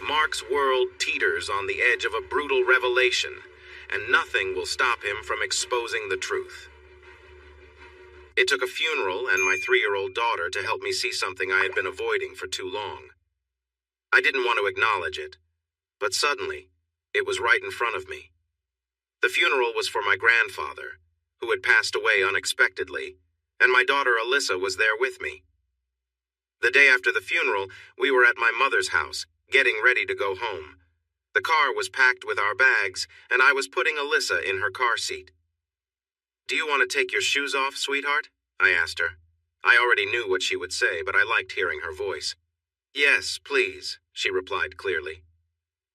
Mark's world teeters on the edge of a brutal revelation, and nothing will stop him from exposing the truth. It took a funeral and my 3-year-old daughter to help me see something I had been avoiding for too long. I didn't want to acknowledge it, but suddenly, it was right in front of me. The funeral was for my grandfather, who had passed away unexpectedly, and my daughter Alyssa was there with me. The day after the funeral, we were at my mother's house, getting ready to go home. The car was packed with our bags, and I was putting Alyssa in her car seat. "Do you want to take your shoes off, sweetheart?" I asked her. I already knew what she would say, but I liked hearing her voice. "Yes, please," she replied clearly.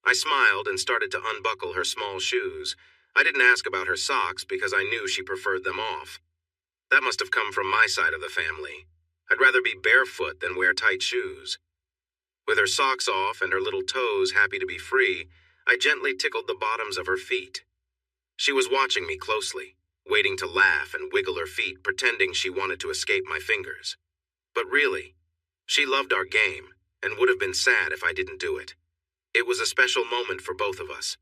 I smiled and started to unbuckle her small shoes. I didn't ask about her socks because I knew she preferred them off. That must have come from my side of the family. I'd rather be barefoot than wear tight shoes. With her socks off and her little toes happy to be free, I gently tickled the bottoms of her feet. She was watching me closely, waiting to laugh and wiggle her feet, pretending she wanted to escape my fingers. But really, she loved our game and would have been sad if I didn't do it. It was a special moment for both of us.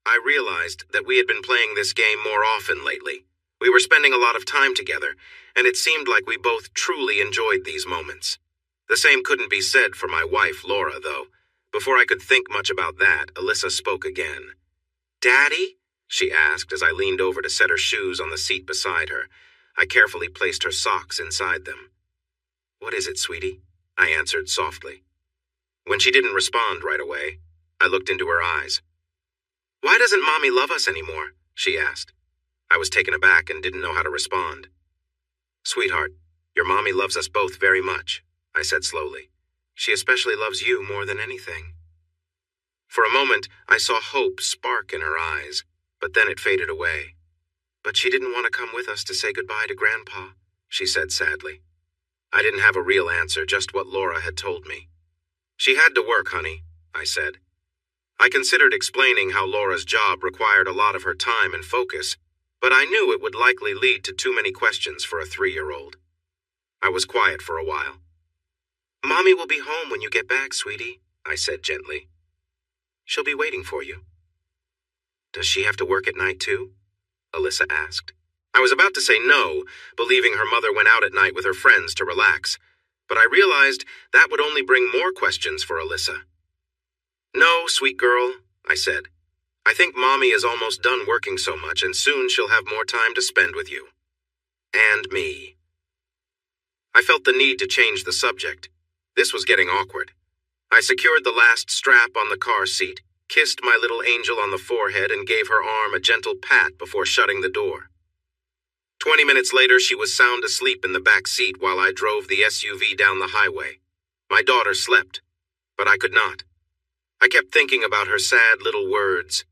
I realized that we had been playing this game more often lately. We were spending a lot of time together, and it seemed like we both truly enjoyed these moments. The same couldn't be said for my wife, Laura, though. Before I could think much about that, Alyssa spoke again. "Daddy?" she asked as I leaned over to set her shoes on the seat beside her. I carefully placed her socks inside them. "What is it, sweetie?" I answered softly. When she didn't respond right away, I looked into her eyes. "Why doesn't Mommy love us anymore?" she asked. I was taken aback and didn't know how to respond. "Sweetheart, your Mommy loves us both very much," I said slowly. "She especially loves you more than anything." For a moment, I saw hope spark in her eyes, but then it faded away. "But she didn't want to come with us to say goodbye to Grandpa," she said sadly. I didn't have a real answer, just what Laura had told me. "She had to work, honey," I said. I considered explaining how Laura's job required a lot of her time and focus, but I knew it would likely lead to too many questions for a 3-year-old. I was quiet for a while. "Mommy will be home when you get back, sweetie," I said gently. "She'll be waiting for you." "Does she have to work at night too?" Alyssa asked. I was about to say no, believing her mother went out at night with her friends to relax, but I realized that would only bring more questions for Alyssa. "No, sweet girl," I said. "I think Mommy is almost done working so much, and soon she'll have more time to spend with you. And me." I felt the need to change the subject. This was getting awkward. I secured the last strap on the car seat, kissed my little angel on the forehead, and gave her arm a gentle pat before shutting the door. 20 minutes later, she was sound asleep in the back seat while I drove the SUV down the highway. My daughter slept, but I could not. I kept thinking about her sad little words.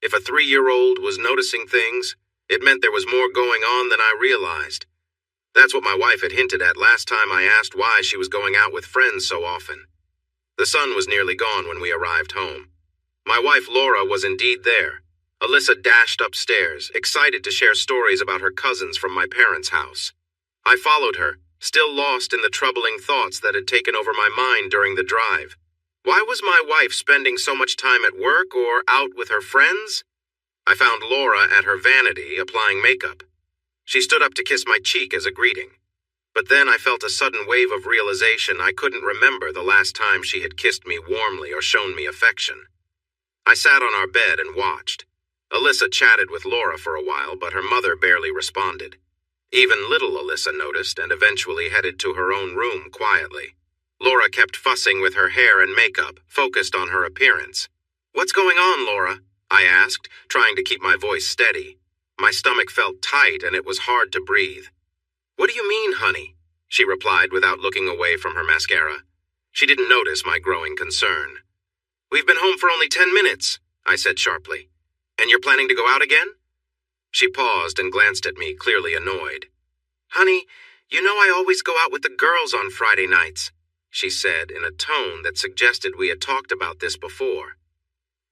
If a 3-year-old was noticing things, it meant there was more going on than I realized. That's what my wife had hinted at last time I asked why she was going out with friends so often. The sun was nearly gone when we arrived home. My wife Laura was indeed there. Alyssa dashed upstairs, excited to share stories about her cousins from my parents' house. I followed her, still lost in the troubling thoughts that had taken over my mind during the drive. Why was my wife spending so much time at work or out with her friends? I found Laura at her vanity applying makeup. She stood up to kiss my cheek as a greeting. But then I felt a sudden wave of realization I couldn't remember the last time she had kissed me warmly or shown me affection. I sat on our bed and watched. Alyssa chatted with Laura for a while, but her mother barely responded. Even little Alyssa noticed and eventually headed to her own room quietly. Laura kept fussing with her hair and makeup, focused on her appearance. "What's going on, Laura?" I asked, trying to keep my voice steady. My stomach felt tight and it was hard to breathe. "What do you mean, honey?" she replied without looking away from her mascara. She didn't notice my growing concern. "We've been home for only 10 minutes, I said sharply. "And you're planning to go out again?" She paused and glanced at me, clearly annoyed. "Honey, you know I always go out with the girls on Friday nights," she said in a tone that suggested we had talked about this before.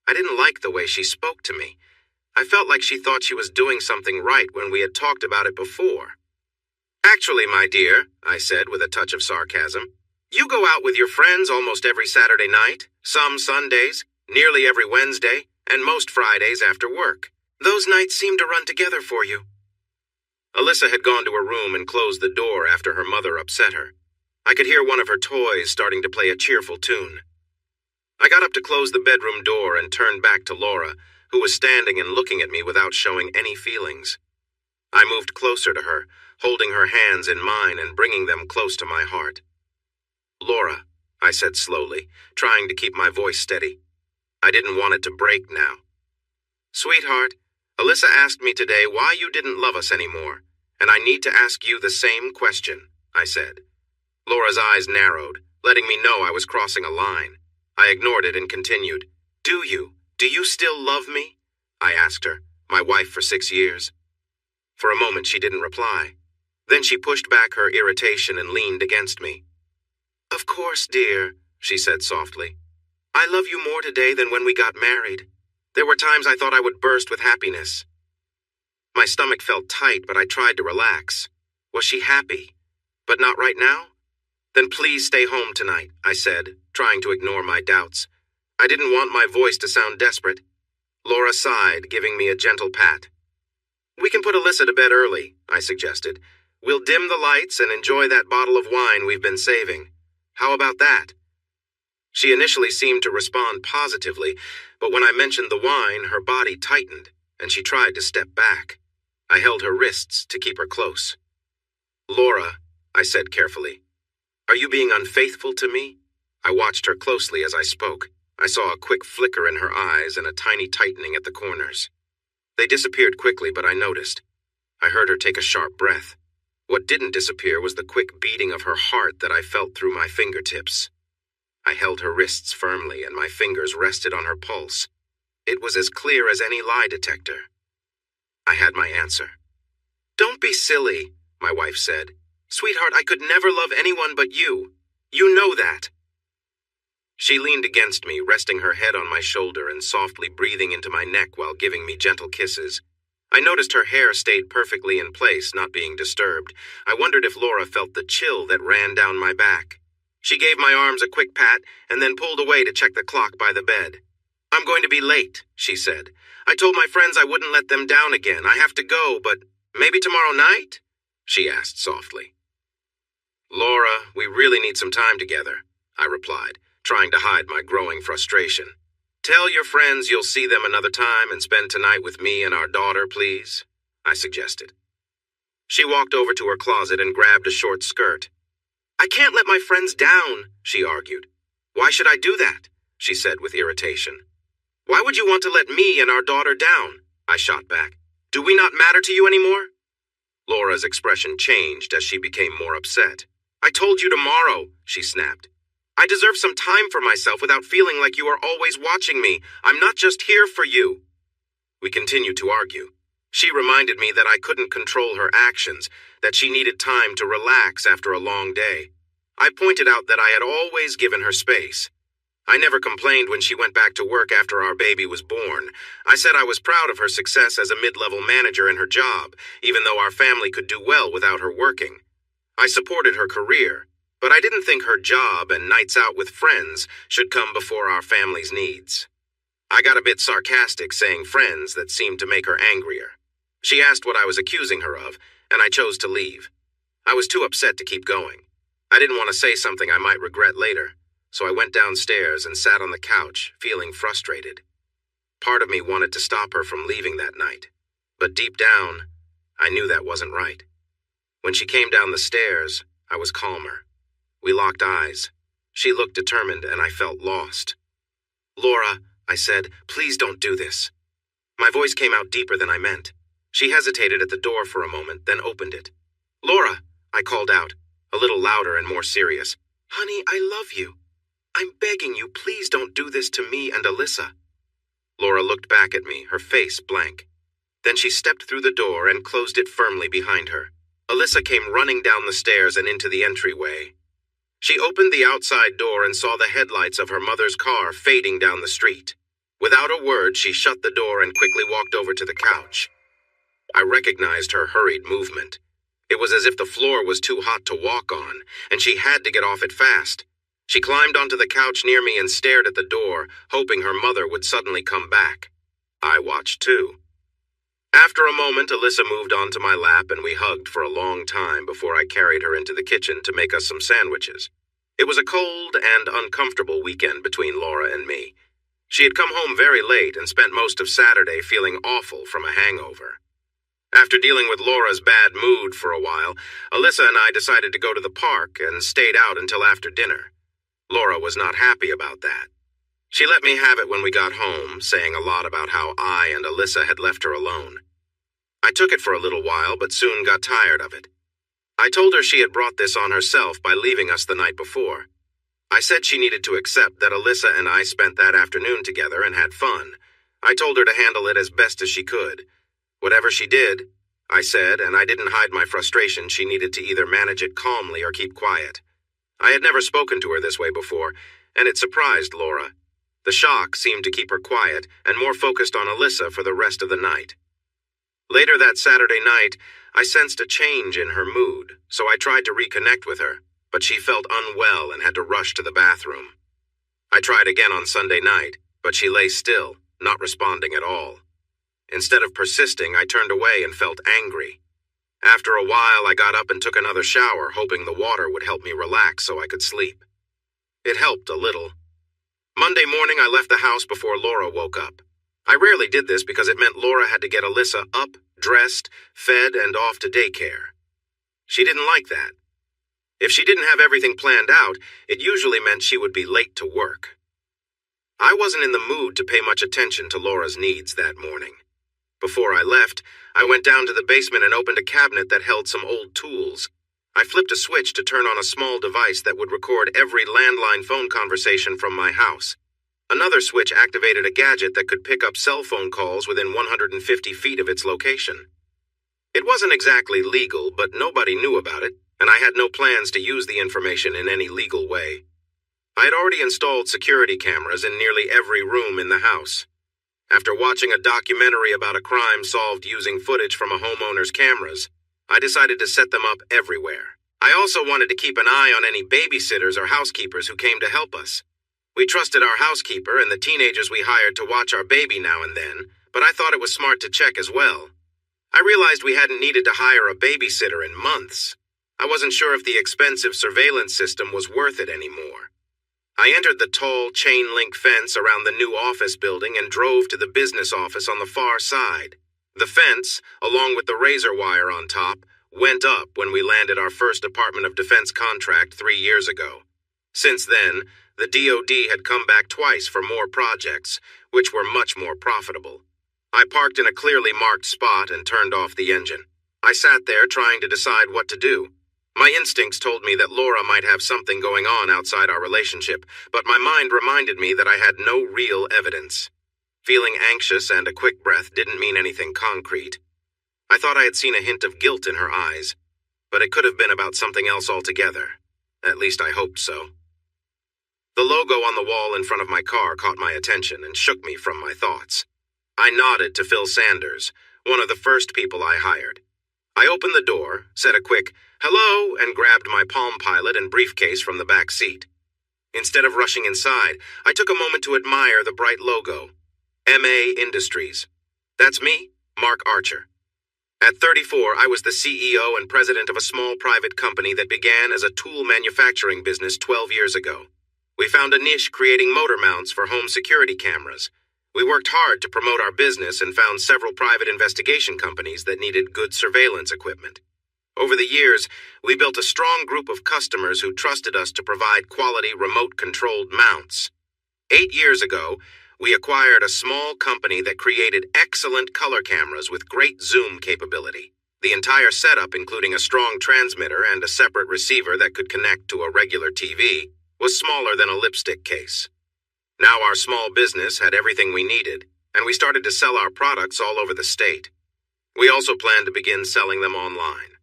I didn't like the way she spoke to me. I felt like she thought she was doing something right when we had talked about it before. "Actually, my dear," I said with a touch of sarcasm, You go out with your friends almost every Saturday night, some Sundays, nearly every Wednesday, and most Fridays after work. Those nights seem to run together for you." Alyssa had gone to her room and closed the door after her mother upset her. I could hear one of her toys starting to play a cheerful tune. I got up to close the bedroom door and turned back to Laura, who was standing and looking at me without showing any feelings. I moved closer to her, holding her hands in mine and bringing them close to my heart. "Laura," I said slowly, trying to keep my voice steady. I didn't want it to break now. "Sweetheart, Alyssa asked me today why you didn't love us anymore, and I need to ask you the same question," I said. Laura's eyes narrowed, letting me know I was crossing a line. I ignored it and continued. Do you still love me?" I asked her, my wife for 6 years. For a moment she didn't reply. Then she pushed back her irritation and leaned against me. "Of course, dear," she said softly. "I love you more today than when we got married. There were times I thought I would burst with happiness." My stomach felt tight, but I tried to relax. Was she happy? But not right now? "Then please stay home tonight," I said, trying to ignore my doubts. I didn't want my voice to sound desperate. Laura sighed, giving me a gentle pat. "We can put Alyssa to bed early," I suggested. "We'll dim the lights and enjoy that bottle of wine we've been saving. How about that?" She initially seemed to respond positively, but when I mentioned the wine, her body tightened, and she tried to step back. I held her wrists to keep her close. "Laura," I said carefully, "are you being unfaithful to me?" I watched her closely as I spoke. I saw a quick flicker in her eyes and a tiny tightening at the corners. They disappeared quickly, but I noticed. I heard her take a sharp breath. What didn't disappear was the quick beating of her heart that I felt through my fingertips. I held her wrists firmly, and my fingers rested on her pulse. It was as clear as any lie detector. I had my answer. "Don't be silly," my wife said. "Sweetheart, I could never love anyone but you. You know that." She leaned against me, resting her head on my shoulder and softly breathing into my neck while giving me gentle kisses. I noticed her hair stayed perfectly in place, not being disturbed. I wondered if Laura felt the chill that ran down my back. She gave my arms a quick pat and then pulled away to check the clock by the bed. "I'm going to be late," she said. "I told my friends I wouldn't let them down again. I have to go, but maybe tomorrow night?" she asked softly. "Laura, we really need some time together," I replied, trying to hide my growing frustration. "Tell your friends you'll see them another time and spend tonight with me and our daughter, please," I suggested. She walked over to her closet and grabbed a short skirt. "I can't let my friends down," she argued. "Why should I do that?" she said with irritation. "Why would you want to let me and our daughter down?" I shot back. "Do we not matter to you anymore?" Laura's expression changed as she became more upset. "I told you tomorrow," she snapped. "I deserve some time for myself without feeling like you are always watching me. I'm not just here for you." We continued to argue. She reminded me that I couldn't control her actions, that she needed time to relax after a long day. I pointed out that I had always given her space. I never complained when she went back to work after our baby was born. I said I was proud of her success as a mid-level manager in her job, even though our family could do well without her working. I supported her career, but I didn't think her job and nights out with friends should come before our family's needs. I got a bit sarcastic saying friends that seemed to make her angrier. She asked what I was accusing her of, and I chose to leave. I was too upset to keep going. I didn't want to say something I might regret later, so I went downstairs and sat on the couch, feeling frustrated. Part of me wanted to stop her from leaving that night, but deep down, I knew that wasn't right. When she came down the stairs, I was calmer. We locked eyes. She looked determined, and I felt lost. "Laura," I said, "please don't do this." My voice came out deeper than I meant. She hesitated at the door for a moment, then opened it. "Laura," I called out, a little louder and more serious. "Honey, I love you. I'm begging you, please don't do this to me and Alyssa." Laura looked back at me, her face blank. Then she stepped through the door and closed it firmly behind her. Alyssa came running down the stairs and into the entryway. She opened the outside door and saw the headlights of her mother's car fading down the street. Without a word, she shut the door and quickly walked over to the couch. I recognized her hurried movement. It was as if the floor was too hot to walk on, and she had to get off it fast. She climbed onto the couch near me and stared at the door, hoping her mother would suddenly come back. I watched too. After a moment, Alyssa moved onto my lap and we hugged for a long time before I carried her into the kitchen to make us some sandwiches. It was a cold and uncomfortable weekend between Laura and me. She had come home very late and spent most of Saturday feeling awful from a hangover. After dealing with Laura's bad mood for a while, Alyssa and I decided to go to the park and stayed out until after dinner. Laura was not happy about that. She let me have it when we got home, saying a lot about how I and Alyssa had left her alone. I took it for a little while, but soon got tired of it. I told her she had brought this on herself by leaving us the night before. I said she needed to accept that Alyssa and I spent that afternoon together and had fun. I told her to handle it as best as she could. Whatever she did, I said, and I didn't hide my frustration, she needed to either manage it calmly or keep quiet. I had never spoken to her this way before, and it surprised Laura. The shock seemed to keep her quiet and more focused on Alyssa for the rest of the night. Later that Saturday night, I sensed a change in her mood, so I tried to reconnect with her, but she felt unwell and had to rush to the bathroom. I tried again on Sunday night, but she lay still, not responding at all. Instead of persisting, I turned away and felt angry. After a while, I got up and took another shower, hoping the water would help me relax so I could sleep. It helped a little. Monday morning, I left the house before Laura woke up. I rarely did this because it meant Laura had to get Alyssa up, dressed, fed, and off to daycare. She didn't like that. If she didn't have everything planned out, it usually meant she would be late to work. I wasn't in the mood to pay much attention to Laura's needs that morning. Before I left, I went down to the basement and opened a cabinet that held some old tools. I flipped a switch to turn on a small device that would record every landline phone conversation from my house. Another switch activated a gadget that could pick up cell phone calls within 150 feet of its location. It wasn't exactly legal, but nobody knew about it, and I had no plans to use the information in any legal way. I had already installed security cameras in nearly every room in the house. After watching a documentary about a crime solved using footage from a homeowner's cameras, I decided to set them up everywhere. I also wanted to keep an eye on any babysitters or housekeepers who came to help us. We trusted our housekeeper and the teenagers we hired to watch our baby now and then, but I thought it was smart to check as well. I realized we hadn't needed to hire a babysitter in months. I wasn't sure if the expensive surveillance system was worth it anymore. I entered the tall chain-link fence around the new office building and drove to the business office on the far side. The fence, along with the razor wire on top, went up when we landed our first Department of Defense contract 3 years ago. Since then, the DoD had come back twice for more projects, which were much more profitable. I parked in a clearly marked spot and turned off the engine. I sat there trying to decide what to do. My instincts told me that Laura might have something going on outside our relationship, but my mind reminded me that I had no real evidence. Feeling anxious and a quick breath didn't mean anything concrete. I thought I had seen a hint of guilt in her eyes, but it could have been about something else altogether. At least I hoped so. The logo on the wall in front of my car caught my attention and shook me from my thoughts. I nodded to Phil Sanders, one of the first people I hired. I opened the door, said a quick, "Hello," and grabbed my Palm Pilot and briefcase from the back seat. Instead of rushing inside, I took a moment to admire the bright logo. MA Industries. That's me, Mark Archer. At 34, I was the CEO and president of a small private company that began as a tool manufacturing business 12 years ago. We found a niche creating motor mounts for home security cameras. We worked hard to promote our business and found several private investigation companies that needed good surveillance equipment. Over the years, we built a strong group of customers who trusted us to provide quality remote-controlled mounts. 8 years ago, we acquired a small company that created excellent color cameras with great zoom capability. The entire setup, including a strong transmitter and a separate receiver that could connect to a regular TV, was smaller than a lipstick case. Now our small business had everything we needed, and we started to sell our products all over the state. We also planned to begin selling them online.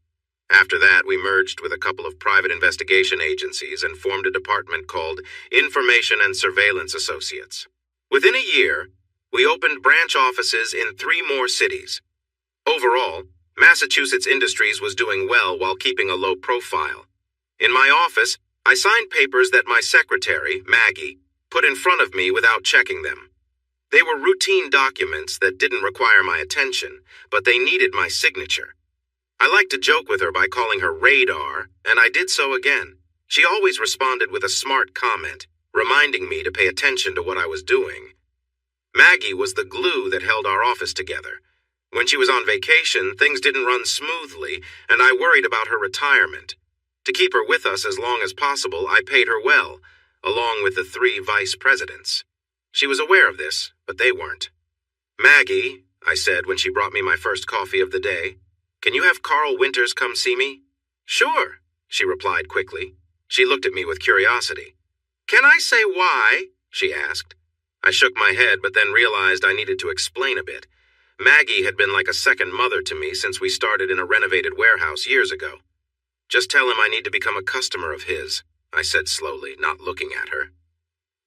After that, we merged with a couple of private investigation agencies and formed a department called Information and Surveillance Associates. Within a year, we opened branch offices in 3 more cities. Overall, Massachusetts Industries was doing well while keeping a low profile. In my office, I signed papers that my secretary, Maggie, put in front of me without checking them. They were routine documents that didn't require my attention, but they needed my signature. I liked to joke with her by calling her Radar, and I did so again. She always responded with a smart comment, reminding me to pay attention to what I was doing. Maggie was the glue that held our office together. When she was on vacation, things didn't run smoothly, and I worried about her retirement. To keep her with us as long as possible, I paid her well, along with the 3 vice presidents. She was aware of this, but they weren't. "Maggie," I said when she brought me my first coffee of the day, "can you have Carl Winters come see me?" "Sure," she replied quickly. She looked at me with curiosity. "Can I say why?" she asked. I shook my head, but then realized I needed to explain a bit. Maggie had been like a second mother to me since we started in a renovated warehouse years ago. "Just tell him I need to become a customer of his," I said slowly, not looking at her.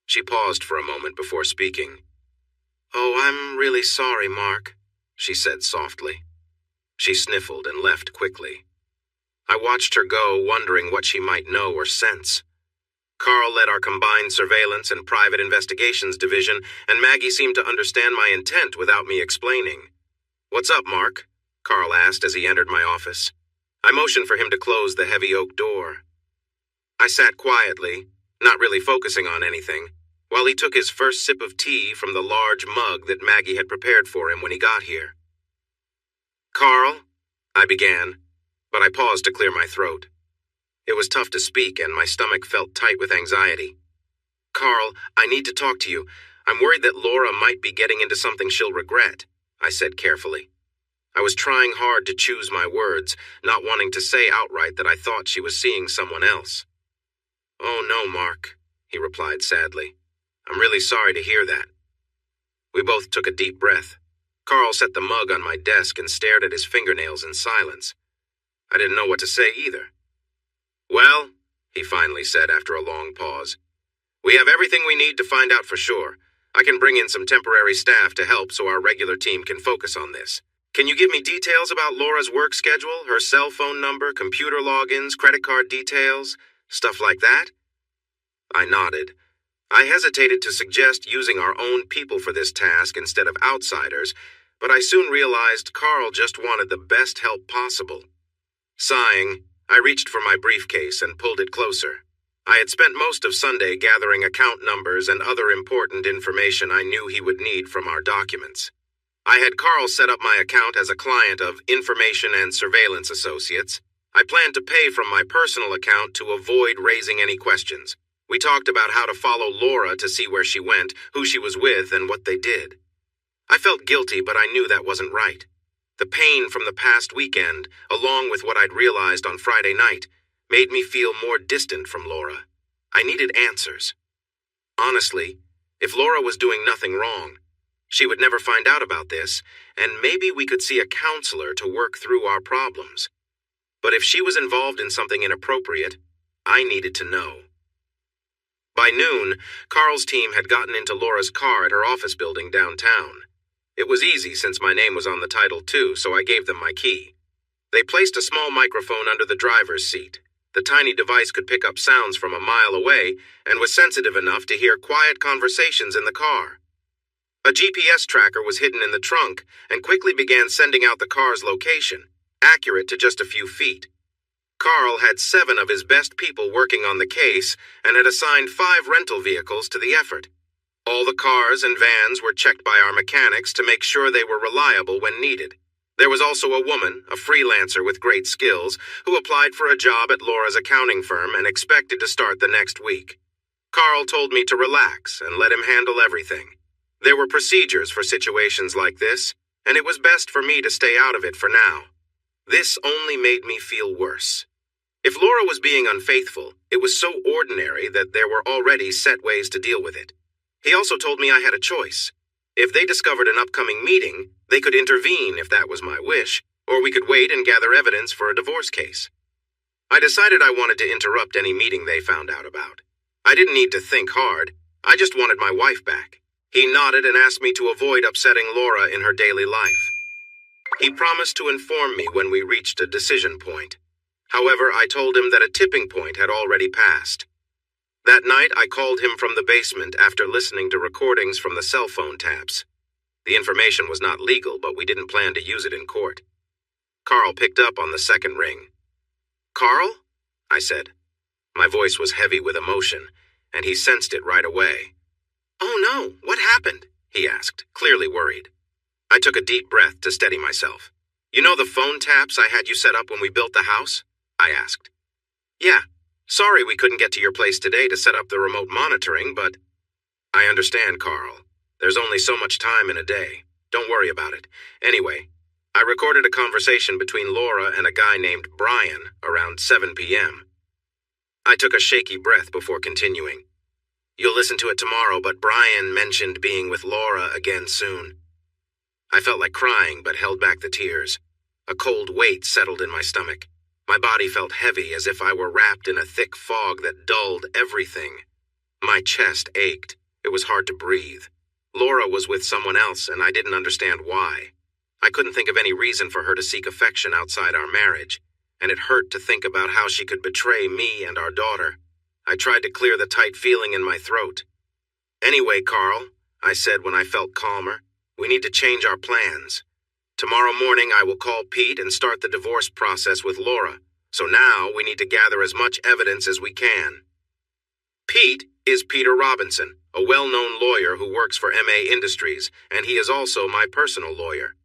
She paused for a moment before speaking. "Oh, I'm really sorry, Mark," she said softly. She sniffled and left quickly. I watched her go, wondering what she might know or sense. Carl led our combined surveillance and private investigations division, and Maggie seemed to understand my intent without me explaining. "What's up, Mark?" Carl asked as he entered my office. I motioned for him to close the heavy oak door. I sat quietly, not really focusing on anything, while he took his first sip of tea from the large mug that Maggie had prepared for him when he got here. "Carl," I began, but I paused to clear my throat. It was tough to speak, and my stomach felt tight with anxiety. "Carl, I need to talk to you. I'm worried that Laura might be getting into something she'll regret," I said carefully. I was trying hard to choose my words, not wanting to say outright that I thought she was seeing someone else. "Oh no, Mark," he replied sadly. "I'm really sorry to hear that." We both took a deep breath. Carl set the mug on my desk and stared at his fingernails in silence. I didn't know what to say either. "Well," he finally said after a long pause, "we have everything we need to find out for sure. I can bring in some temporary staff to help so our regular team can focus on this. Can you give me details about Laura's work schedule, her cell phone number, computer logins, credit card details, stuff like that?" I nodded. I hesitated to suggest using our own people for this task instead of outsiders, but I soon realized Carl just wanted the best help possible. Sighing, I reached for my briefcase and pulled it closer. I had spent most of Sunday gathering account numbers and other important information I knew he would need from our documents. I had Carl set up my account as a client of Information and Surveillance Associates. I planned to pay from my personal account to avoid raising any questions. We talked about how to follow Laura to see where she went, who she was with, and what they did. I felt guilty, but I knew that wasn't right. The pain from the past weekend, along with what I'd realized on Friday night, made me feel more distant from Laura. I needed answers. Honestly, if Laura was doing nothing wrong, she would never find out about this, and maybe we could see a counselor to work through our problems. But if she was involved in something inappropriate, I needed to know. By noon, Carl's team had gotten into Laura's car at her office building downtown. It was easy since my name was on the title too, so I gave them my key. They placed a small microphone under the driver's seat. The tiny device could pick up sounds from a mile away and was sensitive enough to hear quiet conversations in the car. A GPS tracker was hidden in the trunk and quickly began sending out the car's location, accurate to just a few feet. Carl had 7 of his best people working on the case and had assigned 5 rental vehicles to the effort. All the cars and vans were checked by our mechanics to make sure they were reliable when needed. There was also a woman, a freelancer with great skills, who applied for a job at Laura's accounting firm and expected to start the next week. Carl told me to relax and let him handle everything. There were procedures for situations like this, and it was best for me to stay out of it for now. This only made me feel worse. If Laura was being unfaithful, it was so ordinary that there were already set ways to deal with it. He also told me I had a choice. If they discovered an upcoming meeting, they could intervene if that was my wish, or we could wait and gather evidence for a divorce case. I decided I wanted to interrupt any meeting they found out about. I didn't need to think hard. I just wanted my wife back. He nodded and asked me to avoid upsetting Laura in her daily life. He promised to inform me when we reached a decision point. However, I told him that a tipping point had already passed. That night, I called him from the basement after listening to recordings from the cell phone taps. The information was not legal, but we didn't plan to use it in court. Carl picked up on the second ring. "Carl?" I said. My voice was heavy with emotion, and he sensed it right away. "Oh no, what happened?" he asked, clearly worried. I took a deep breath to steady myself. "You know the phone taps I had you set up when we built the house?" I asked. "Yeah. Sorry we couldn't get to your place today to set up the remote monitoring, but—" "I understand, Carl. There's only so much time in a day. Don't worry about it. Anyway, I recorded a conversation between Laura and a guy named Brian around 7 p.m. I took a shaky breath before continuing. "You'll listen to it tomorrow, but Brian mentioned being with Laura again soon." I felt like crying, but held back the tears. A cold weight settled in my stomach. My body felt heavy, as if I were wrapped in a thick fog that dulled everything. My chest ached. It was hard to breathe. Laura was with someone else, and I didn't understand why. I couldn't think of any reason for her to seek affection outside our marriage, and it hurt to think about how she could betray me and our daughter. I tried to clear the tight feeling in my throat. "Anyway, Carl," I said when I felt calmer, "we need to change our plans. Tomorrow morning I will call Pete and start the divorce process with Laura, so now we need to gather as much evidence as we can." Pete is Peter Robinson, a well-known lawyer who works for MA Industries, and he is also my personal lawyer.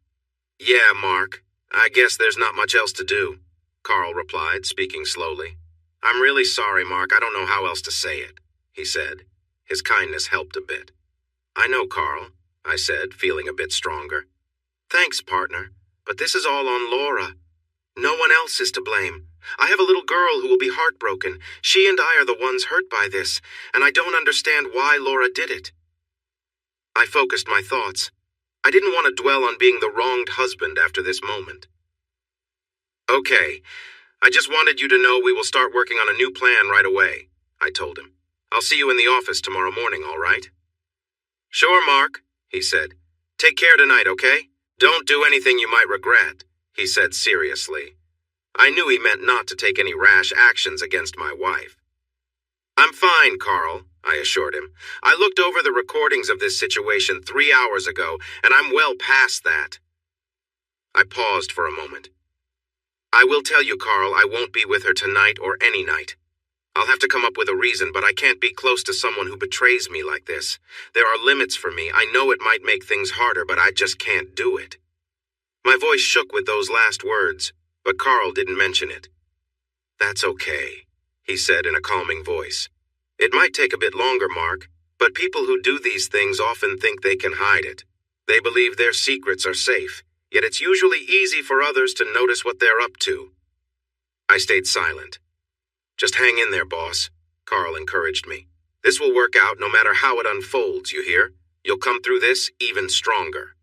"Yeah, Mark, I guess there's not much else to do," Carl replied, speaking slowly. "I'm really sorry, Mark. I don't know how else to say it," he said. His kindness helped a bit. "I know, Carl," I said, feeling a bit stronger. "Thanks, partner, but this is all on Laura. No one else is to blame. I have a little girl who will be heartbroken. She and I are the ones hurt by this, and I don't understand why Laura did it." I focused my thoughts. I didn't want to dwell on being the wronged husband after this moment. "Okay, I just wanted you to know we will start working on a new plan right away," I told him. "I'll see you in the office tomorrow morning, all right?" "Sure, Mark," he said. "Take care tonight, okay? Don't do anything you might regret," he said seriously. I knew he meant not to take any rash actions against my wife. "I'm fine, Carl," I assured him. "I looked over the recordings of this situation 3 hours ago, and I'm well past that." I paused for a moment. "I will tell you, Carl, I won't be with her tonight or any night. I'll have to come up with a reason, but I can't be close to someone who betrays me like this. There are limits for me. I know it might make things harder, but I just can't do it." My voice shook with those last words, but Carl didn't mention it. "That's okay," he said in a calming voice. "It might take a bit longer, Mark, but people who do these things often think they can hide it. They believe their secrets are safe, yet it's usually easy for others to notice what they're up to." I stayed silent. "Just hang in there, boss," Carl encouraged me. "This will work out no matter how it unfolds, you hear? You'll come through this even stronger."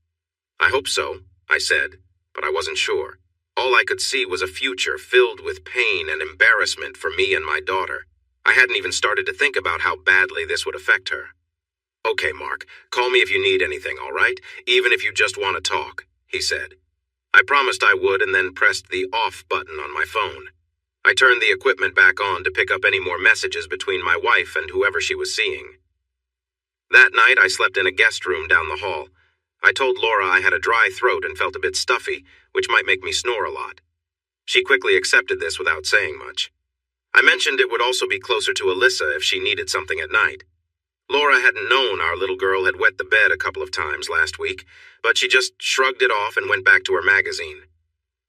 "I hope so," I said, but I wasn't sure. All I could see was a future filled with pain and embarrassment for me and my daughter. I hadn't even started to think about how badly this would affect her. "Okay, Mark, call me if you need anything, all right? Even if you just want to talk," he said. I promised I would and then pressed the off button on my phone. I turned the equipment back on to pick up any more messages between my wife and whoever she was seeing. That night, I slept in a guest room down the hall. I told Laura I had a dry throat and felt a bit stuffy, which might make me snore a lot. She quickly accepted this without saying much. I mentioned it would also be closer to Alyssa if she needed something at night. Laura hadn't known our little girl had wet the bed a couple of times last week, but she just shrugged it off and went back to her magazine.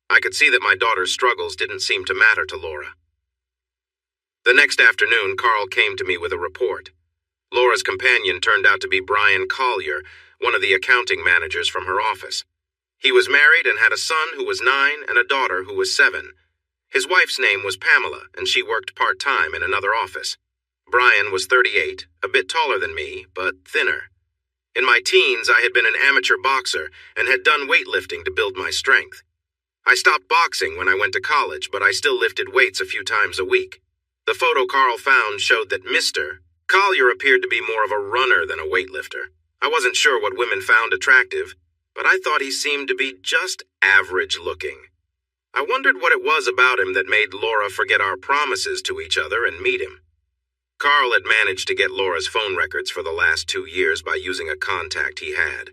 I could see that my daughter's struggles didn't seem to matter to Laura. The next afternoon, Carl came to me with a report. Laura's companion turned out to be Brian Collier, one of the accounting managers from her office. He was married and had a son who was 9 and a daughter who was 7. His wife's name was Pamela, and she worked part-time in another office. Brian was 38, a bit taller than me, but thinner. In my teens, I had been an amateur boxer and had done weightlifting to build my strength. I stopped boxing when I went to college, but I still lifted weights a few times a week. The photo Carl found showed that Mr. Collier appeared to be more of a runner than a weightlifter. I wasn't sure what women found attractive. but I thought he seemed to be just average looking. I wondered what it was about him that made Laura forget our promises to each other and meet him. Carl had managed to get Laura's phone records for the last 2 years by using a contact he had.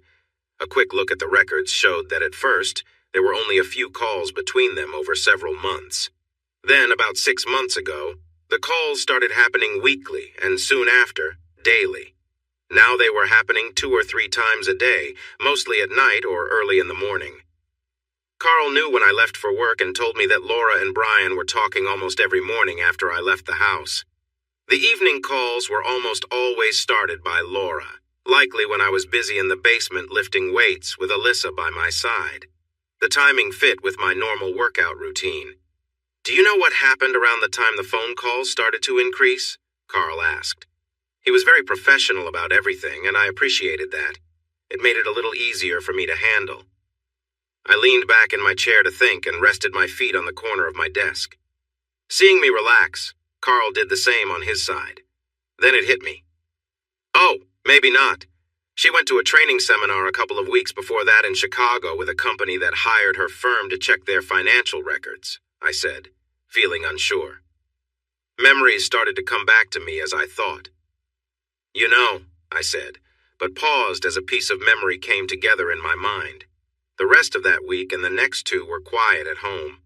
A quick look at the records showed that at first, there were only a few calls between them over several months. Then, about 6 months ago, the calls started happening weekly and soon after, daily. Now they were happening 2 or 3 times a day, mostly at night or early in the morning. Carl knew when I left for work and told me that Laura and Brian were talking almost every morning after I left the house. The evening calls were almost always started by Laura, likely when I was busy in the basement lifting weights with Alyssa by my side. The timing fit with my normal workout routine. "Do you know what happened around the time the phone calls started to increase?" Carl asked. He was very professional about everything, and I appreciated that. It made it a little easier for me to handle. I leaned back in my chair to think and rested my feet on the corner of my desk. Seeing me relax, Carl did the same on his side. Then it hit me. "Oh, maybe not. She went to a training seminar a couple of weeks before that in Chicago with a company that hired her firm to check their financial records," I said, feeling unsure. Memories started to come back to me as I thought. "You know," I said, but paused as a piece of memory came together in my mind. The rest of that week and the next 2 were quiet at home.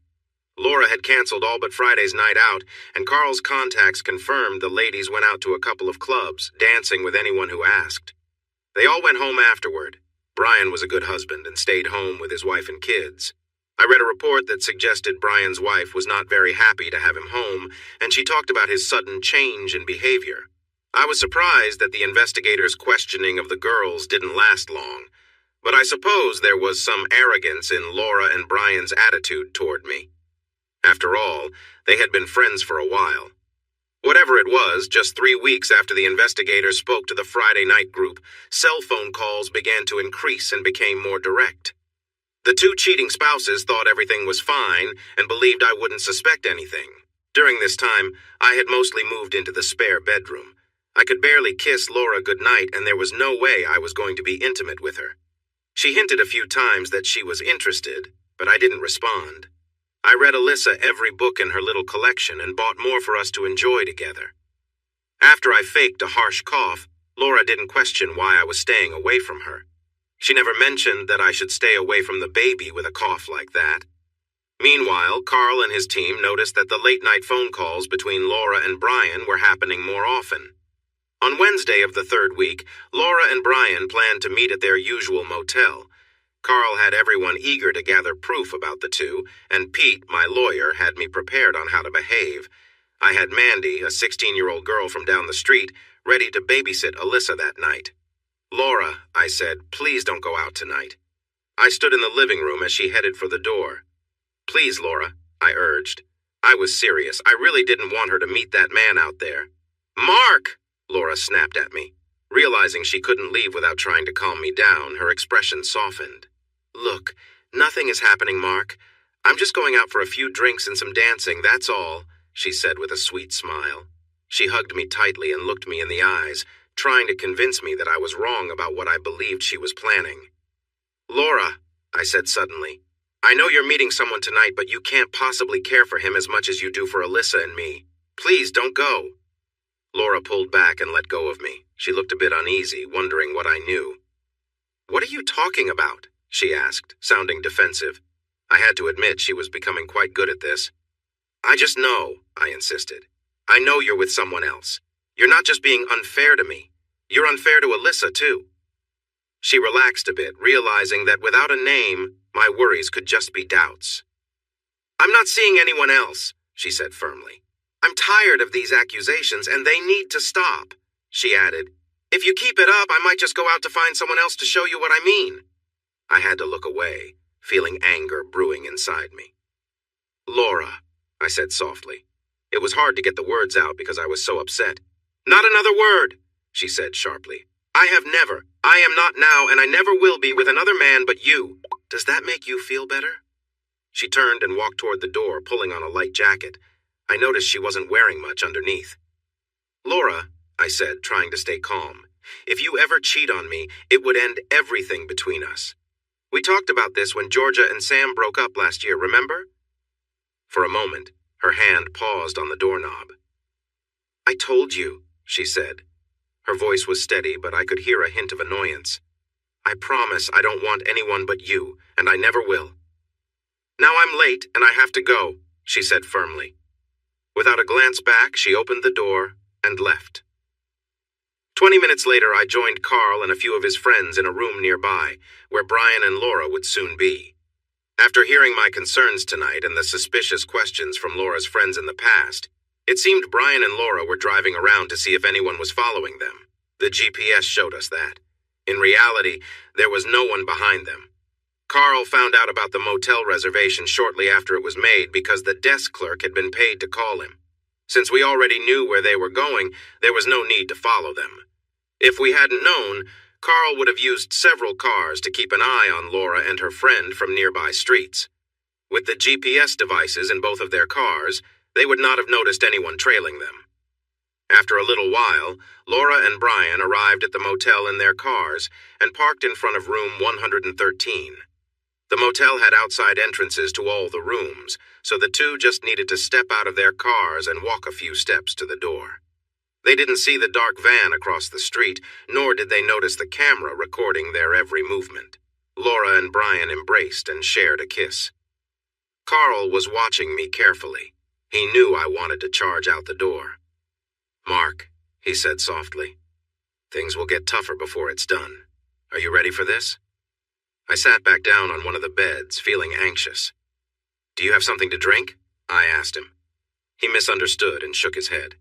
Laura had canceled all but Friday's night out, and Carl's contacts confirmed the ladies went out to a couple of clubs, dancing with anyone who asked. They all went home afterward. Brian was a good husband and stayed home with his wife and kids. I read a report that suggested Brian's wife was not very happy to have him home, and she talked about his sudden change in behavior. I was surprised that the investigators' questioning of the girls didn't last long, but I suppose there was some arrogance in Laura and Brian's attitude toward me. After all, they had been friends for a while. Whatever it was, just 3 weeks after the investigators spoke to the Friday night group, cell phone calls began to increase and became more direct. The 2 cheating spouses thought everything was fine and believed I wouldn't suspect anything. During this time, I had mostly moved into the spare bedroom. I could barely kiss Laura goodnight, and there was no way I was going to be intimate with her. She hinted a few times that she was interested, but I didn't respond. I read Alyssa every book in her little collection and bought more for us to enjoy together. After I faked a harsh cough, Laura didn't question why I was staying away from her. She never mentioned that I should stay away from the baby with a cough like that. Meanwhile, Carl and his team noticed that the late-night phone calls between Laura and Brian were happening more often. On Wednesday of the 3rd week, Laura and Brian planned to meet at their usual motel. Carl had everyone eager to gather proof about the 2, and Pete, my lawyer, had me prepared on how to behave. I had Mandy, a 16-year-old girl from down the street, ready to babysit Alyssa that night. "Laura," I said, "please don't go out tonight." I stood in the living room as she headed for the door. "Please, Laura," I urged. I was serious. I really didn't want her to meet that man out there. "Mark!" Laura snapped at me. Realizing she couldn't leave without trying to calm me down, her expression softened. "Look, nothing is happening, Mark. I'm just going out for a few drinks and some dancing, that's all," she said with a sweet smile. She hugged me tightly and looked me in the eyes, trying to convince me that I was wrong about what I believed she was planning. "Laura," I said suddenly, "I know you're meeting someone tonight, but you can't possibly care for him as much as you do for Alyssa and me. Please don't go." Laura pulled back and let go of me. She looked a bit uneasy, wondering what I knew. "What are you talking about?" she asked, sounding defensive. I had to admit she was becoming quite good at this. "I just know," I insisted. "I know you're with someone else. You're not just being unfair to me. You're unfair to Alyssa, too." She relaxed a bit, realizing that without a name, my worries could just be doubts. "I'm not seeing anyone else," she said firmly. "I'm tired of these accusations, and they need to stop," she added. "If you keep it up, I might just go out to find someone else to show you what I mean." I had to look away, feeling anger brewing inside me. "Laura," I said softly. It was hard to get the words out because I was so upset. "Not another word," she said sharply. "I have never, I am not now, and I never will be with another man but you. Does that make you feel better?" She turned and walked toward the door, pulling on a light jacket. I noticed she wasn't wearing much underneath. "Laura," I said, trying to stay calm, "if you ever cheat on me, it would end everything between us. We talked about this when Georgia and Sam broke up last year, remember? For a moment, her hand paused on the doorknob. I told you, she said. Her voice was steady, but I could hear a hint of annoyance. I promise I don't want anyone but you, and I never will. Now I'm late, and I have to go, she said firmly. Without a glance back, she opened the door and left. 20 minutes later, I joined Carl and a few of his friends in a room nearby, where Brian and Laura would soon be. After hearing my concerns tonight and the suspicious questions from Laura's friends in the past, it seemed Brian and Laura were driving around to see if anyone was following them. The GPS showed us that. In reality, there was no one behind them. Carl found out about the motel reservation shortly after it was made because the desk clerk had been paid to call him. Since we already knew where they were going, there was no need to follow them. If we hadn't known, Carl would have used several cars to keep an eye on Laura and her friend from nearby streets. With the GPS devices in both of their cars, they would not have noticed anyone trailing them. After a little while, Laura and Brian arrived at the motel in their cars and parked in front of room 113. The motel had outside entrances to all the rooms, so the two just needed to step out of their cars and walk a few steps to the door. They didn't see the dark van across the street, nor did they notice the camera recording their every movement. Laura and Brian embraced and shared a kiss. Carl was watching me carefully. He knew I wanted to charge out the door. Mark, he said softly, things will get tougher before it's done. Are you ready for this? I sat back down on one of the beds, feeling anxious. Do you have something to drink? I asked him. He misunderstood and shook his head.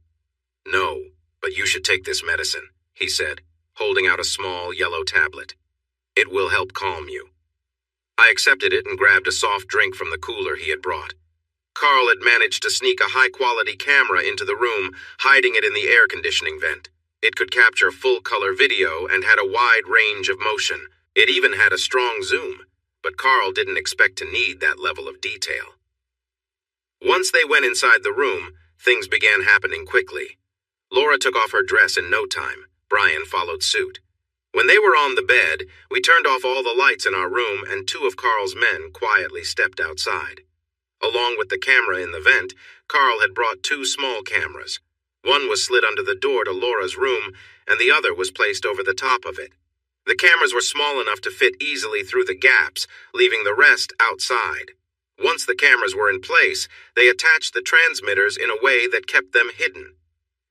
No, but you should take this medicine, he said, holding out a small yellow tablet. It will help calm you. I accepted it and grabbed a soft drink from the cooler he had brought. Carl had managed to sneak a high-quality camera into the room, hiding it in the air conditioning vent. It could capture full-color video and had a wide range of motion. It even had a strong zoom, but Carl didn't expect to need that level of detail. Once they went inside the room, things began happening quickly. Laura took off her dress in no time. Brian followed suit. When they were on the bed, we turned off all the lights in our room and two of Carl's men quietly stepped outside. Along with the camera in the vent, Carl had brought two small cameras. One was slid under the door to Laura's room, and the other was placed over the top of it. The cameras were small enough to fit easily through the gaps, leaving the rest outside. Once the cameras were in place, they attached the transmitters in a way that kept them hidden.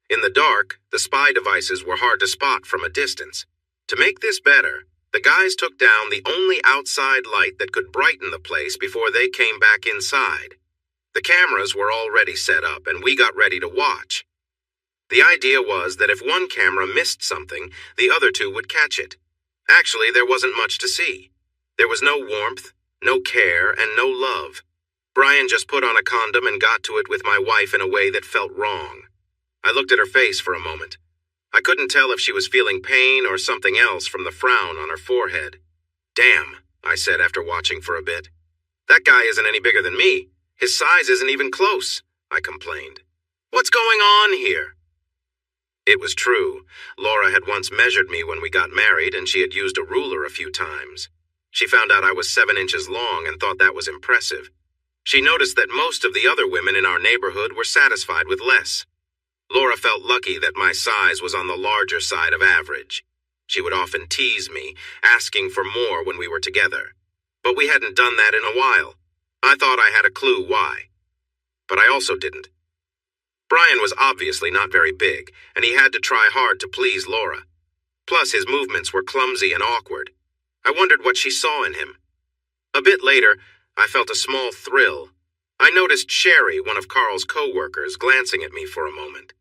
In the dark, the spy devices were hard to spot from a distance. To make this better, the guys took down the only outside light that could brighten the place before they came back inside. The cameras were already set up, and we got ready to watch. The idea was that if one camera missed something, the other two would catch it. Actually, there wasn't much to see. There was no warmth, no care, and no love. Brian just put on a condom and got to it with my wife in a way that felt wrong. I looked at her face for a moment. I couldn't tell if she was feeling pain or something else from the frown on her forehead. Damn, I said after watching for a bit. That guy isn't any bigger than me. His size isn't even close, I complained. What's going on here? It was true. Laura had once measured me when we got married, and she had used a ruler a few times. She found out I was 7 inches long and thought that was impressive. She noticed that most of the other women in our neighborhood were satisfied with less. Laura felt lucky that my size was on the larger side of average. She would often tease me, asking for more when we were together. But we hadn't done that in a while. I thought I had a clue why. But I also didn't. Brian was obviously not very big, and he had to try hard to please Laura. Plus, his movements were clumsy and awkward. I wondered what she saw in him. A bit later, I felt a small thrill. I noticed Sherry, one of Carl's co-workers, glancing at me for a moment.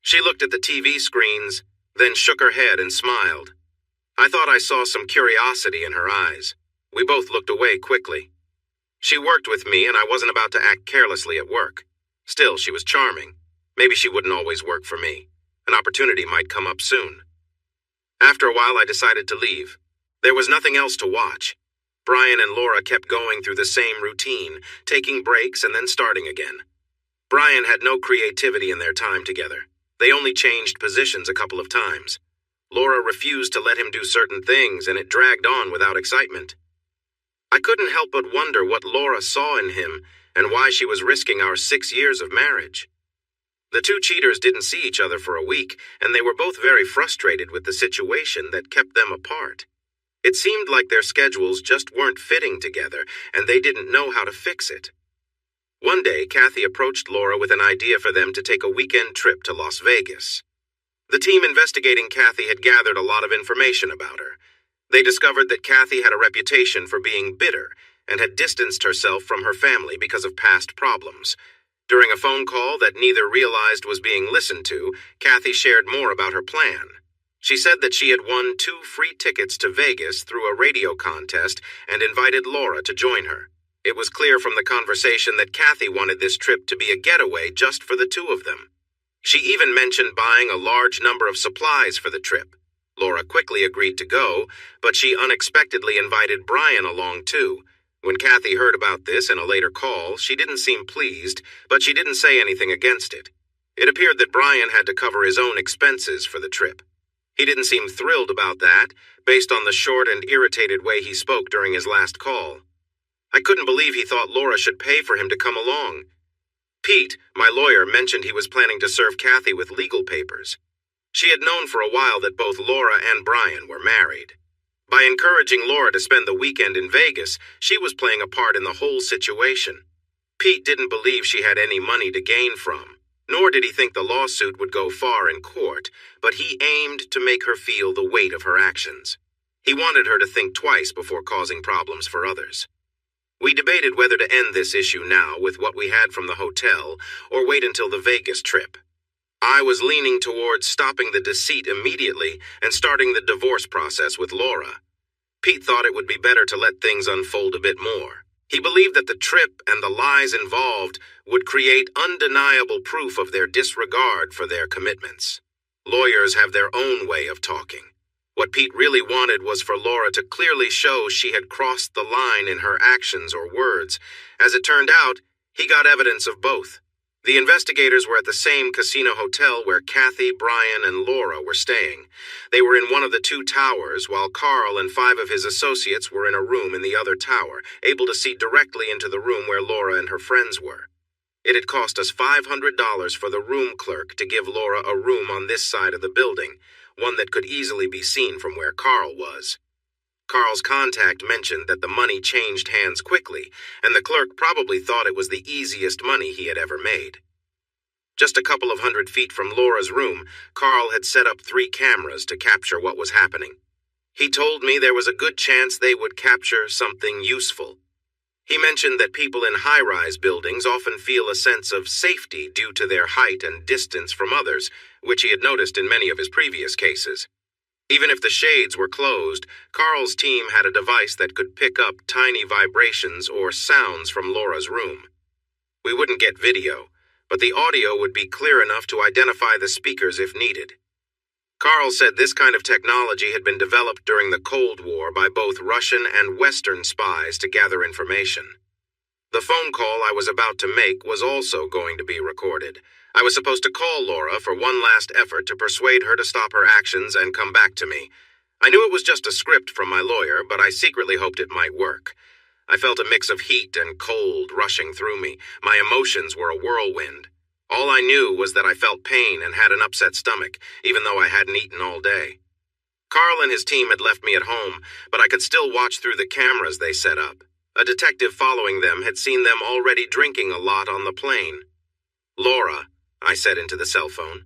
She looked at the TV screens, then shook her head and smiled. I thought I saw some curiosity in her eyes. We both looked away quickly. She worked with me, and I wasn't about to act carelessly at work. Still, she was charming. Maybe she wouldn't always work for me. An opportunity might come up soon. After a while, I decided to leave. There was nothing else to watch. Brian and Laura kept going through the same routine, taking breaks and then starting again. Brian had no creativity in their time together. They only changed positions a couple of times. Laura refused to let him do certain things, and it dragged on without excitement. I couldn't help but wonder what Laura saw in him and why she was risking our 6 years of marriage. The two cheaters didn't see each other for a week, and they were both very frustrated with the situation that kept them apart. It seemed like their schedules just weren't fitting together, and they didn't know how to fix it. One day, Kathy approached Laura with an idea for them to take a weekend trip to Las Vegas. The team investigating Kathy had gathered a lot of information about her. They discovered that Kathy had a reputation for being bitter and had distanced herself from her family because of past problems. During a phone call that neither realized was being listened to, Kathy shared more about her plan. She said that she had won 2 free tickets to Vegas through a radio contest and invited Laura to join her. It was clear from the conversation that Kathy wanted this trip to be a getaway just for the two of them. She even mentioned buying a large number of supplies for the trip. Laura quickly agreed to go, but she unexpectedly invited Brian along too. When Kathy heard about this in a later call, she didn't seem pleased, but she didn't say anything against it. It appeared that Brian had to cover his own expenses for the trip. He didn't seem thrilled about that, based on the short and irritated way he spoke during his last call. I couldn't believe he thought Laura should pay for him to come along. Pete, my lawyer, mentioned he was planning to serve Kathy with legal papers. She had known for a while that both Laura and Brian were married. By encouraging Laura to spend the weekend in Vegas, she was playing a part in the whole situation. Pete didn't believe she had any money to gain from, nor did he think the lawsuit would go far in court, but he aimed to make her feel the weight of her actions. He wanted her to think twice before causing problems for others. We debated whether to end this issue now with what we had from the hotel or wait until the Vegas trip. I was leaning towards stopping the deceit immediately and starting the divorce process with Laura. Pete thought it would be better to let things unfold a bit more. He believed that the trip and the lies involved would create undeniable proof of their disregard for their commitments. Lawyers have their own way of talking. What Pete really wanted was for Laura to clearly show she had crossed the line in her actions or words. As it turned out, he got evidence of both. The investigators were at the same casino hotel where Kathy, Brian, and Laura were staying. They were in one of the 2 towers, while Carl and 5 of his associates were in a room in the other tower, able to see directly into the room where Laura and her friends were. It had cost us $500 for the room clerk to give Laura a room on this side of the building, one that could easily be seen from where Carl was. Carl's contact mentioned that the money changed hands quickly, and the clerk probably thought it was the easiest money he had ever made. Just a couple of 100 feet from Laura's room, Carl had set up 3 cameras to capture what was happening. He told me there was a good chance they would capture something useful. He mentioned that people in high-rise buildings often feel a sense of safety due to their height and distance from others, which he had noticed in many of his previous cases. Even if the shades were closed, Carl's team had a device that could pick up tiny vibrations or sounds from Laura's room. We wouldn't get video, but the audio would be clear enough to identify the speakers if needed. Carl said this kind of technology had been developed during the Cold War by both Russian and Western spies to gather information. The phone call I was about to make was also going to be recorded. I was supposed to call Laura for one last effort to persuade her to stop her actions and come back to me. I knew it was just a script from my lawyer, but I secretly hoped it might work. I felt a mix of heat and cold rushing through me. My emotions were a whirlwind. All I knew was that I felt pain and had an upset stomach, even though I hadn't eaten all day. Carl and his team had left me at home, but I could still watch through the cameras they set up. A detective following them had seen them already drinking a lot on the plane. "Laura," I said into the cell phone.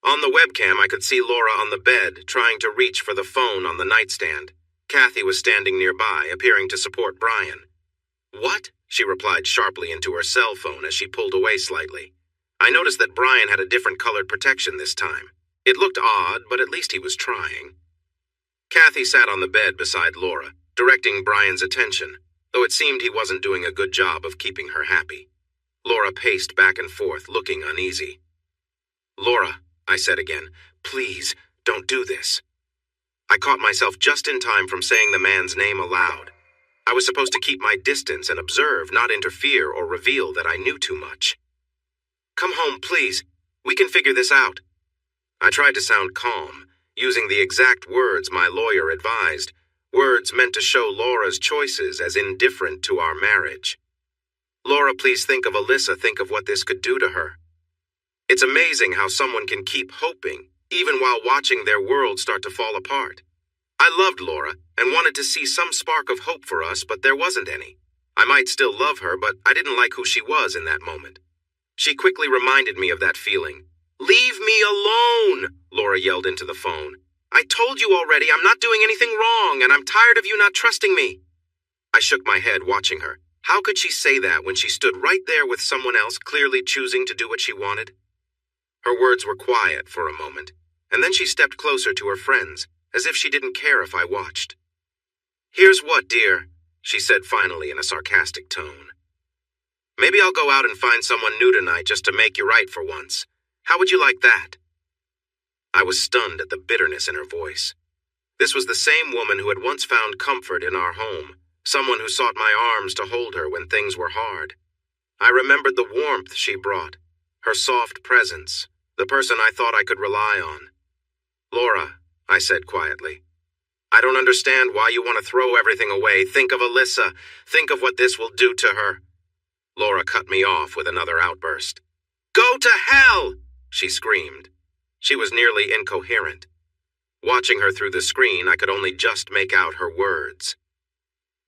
On the webcam, I could see Laura on the bed, trying to reach for the phone on the nightstand. Kathy was standing nearby, appearing to support Brian. "What?" she replied sharply into her cell phone as she pulled away slightly. I noticed that Brian had a different colored protection this time. It looked odd, but at least he was trying. Kathy sat on the bed beside Laura, directing Brian's attention, though it seemed he wasn't doing a good job of keeping her happy. Laura paced back and forth, looking uneasy. "Laura," I said again, "please, don't do this." I caught myself just in time from saying the man's name aloud. I was supposed to keep my distance and observe, not interfere or reveal that I knew too much. "Come home, please. We can figure this out." I tried to sound calm, using the exact words my lawyer advised. words meant to show Laura's choices as indifferent to our marriage. Laura, please think of Alyssa, think of what this could do to her. It's amazing how someone can keep hoping, even while watching their world start to fall apart. I loved Laura and wanted to see some spark of hope for us, but there wasn't any. I might still love her, but I didn't like who she was in that moment. She quickly reminded me of that feeling. "Leave me alone," Laura yelled into the phone. "I told you already I'm not doing anything wrong, and I'm tired of you not trusting me." I shook my head, watching her. How could she say that when she stood right there with someone else, clearly choosing to do what she wanted? Her words were quiet for a moment, and then she stepped closer to her friends, as if she didn't care if I watched. "Here's what, dear," she said finally in a sarcastic tone. "Maybe I'll go out and find someone new tonight just to make you right for once. How would you like that?" I was stunned at the bitterness in her voice. This was the same woman who had once found comfort in our home, someone who sought my arms to hold her when things were hard. I remembered the warmth she brought, her soft presence, the person I thought I could rely on. "Laura," I said quietly, "I don't understand why you want to throw everything away. Think of Alyssa. Think of what this will do to her." Laura cut me off with another outburst. "Go to hell!" she screamed. She was nearly incoherent. Watching her through the screen, I could only just make out her words.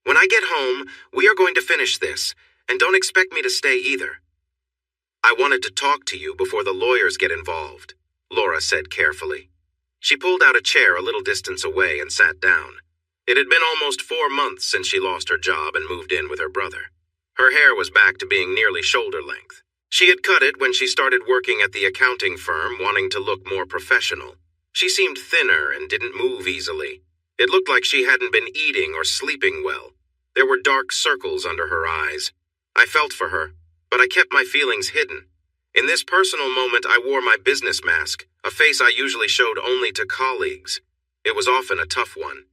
"When I get home, we are going to finish this, and don't expect me to stay either." "I wanted to talk to you before the lawyers get involved," Laura said carefully. She pulled out a chair a little distance away and sat down. It had been almost 4 months since she lost her job and moved in with her brother. Her hair was back to being nearly shoulder length. She had cut it when she started working at the accounting firm, wanting to look more professional. She seemed thinner and didn't move easily. It looked like she hadn't been eating or sleeping well. There were dark circles under her eyes. I felt for her, but I kept my feelings hidden. In this personal moment, I wore my business mask, a face I usually showed only to colleagues. It was often a tough one.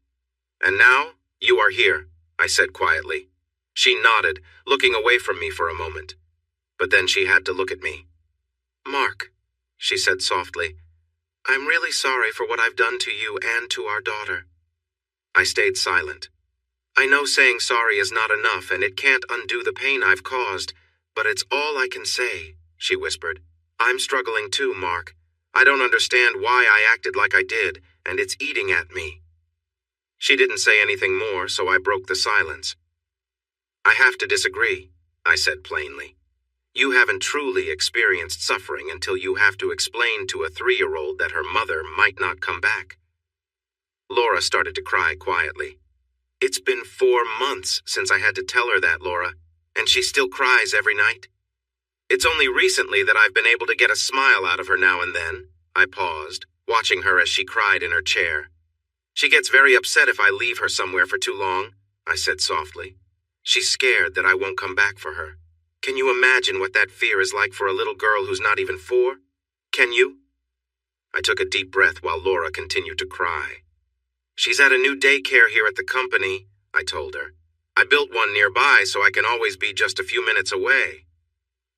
"And now, you are here," I said quietly. She nodded, looking away from me for a moment. But then she had to look at me. "Mark," she said softly, "I'm really sorry for what I've done to you and to our daughter." I stayed silent. I know saying sorry is not enough, and it can't undo the pain I've caused, but it's all I can say, she whispered. "I'm struggling too, Mark. I don't understand why I acted like I did, and it's eating at me." She didn't say anything more, so I broke the silence. "I have to disagree," I said plainly. "You haven't truly experienced suffering until you have to explain to a 3-year-old that her mother might not come back." Laura started to cry quietly. "It's been 4 months since I had to tell her that, Laura, and she still cries every night. It's only recently that I've been able to get a smile out of her now and then." I paused, watching her as she cried in her chair. "She gets very upset if I leave her somewhere for too long," I said softly. "She's scared that I won't come back for her. Can you imagine what that fear is like for a little girl who's not even 4? Can you?" I took a deep breath while Laura continued to cry. "She's at a new daycare here at the company," I told her. "I built one nearby so I can always be just a few minutes away.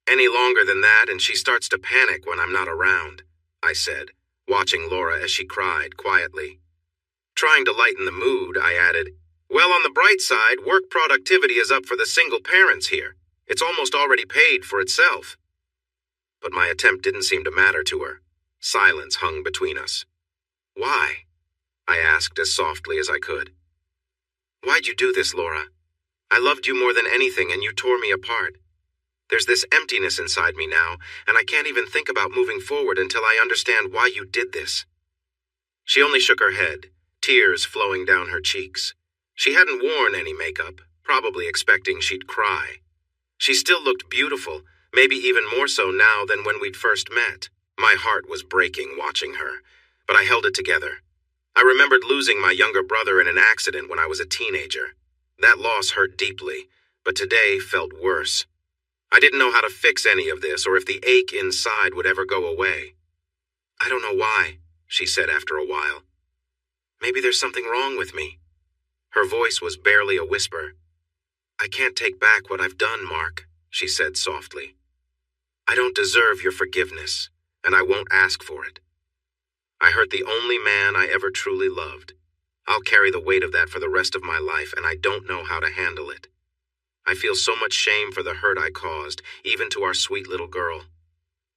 Any longer than that and she starts to panic when I'm not around," I said, watching Laura as she cried quietly. Trying to lighten the mood, I added, "Well, on the bright side, work productivity is up for the single parents here. It's almost already paid for itself." But my attempt didn't seem to matter to her. Silence hung between us. "Why?" I asked as softly as I could. "Why'd you do this, Laura? I loved you more than anything and you tore me apart. There's this emptiness inside me now, and I can't even think about moving forward until I understand why you did this." She only shook her head, tears flowing down her cheeks. She hadn't worn any makeup, probably expecting she'd cry. She still looked beautiful, maybe even more so now than when we'd first met. My heart was breaking watching her, but I held it together. I remembered losing my younger brother in an accident when I was a teenager. That loss hurt deeply, but today felt worse. I didn't know how to fix any of this or if the ache inside would ever go away. "I don't know why," she said after a while. "Maybe there's something wrong with me." Her voice was barely a whisper. "I can't take back what I've done, Mark," she said softly. "I don't deserve your forgiveness, and I won't ask for it. I hurt the only man I ever truly loved. I'll carry the weight of that for the rest of my life, and I don't know how to handle it. I feel so much shame for the hurt I caused, even to our sweet little girl.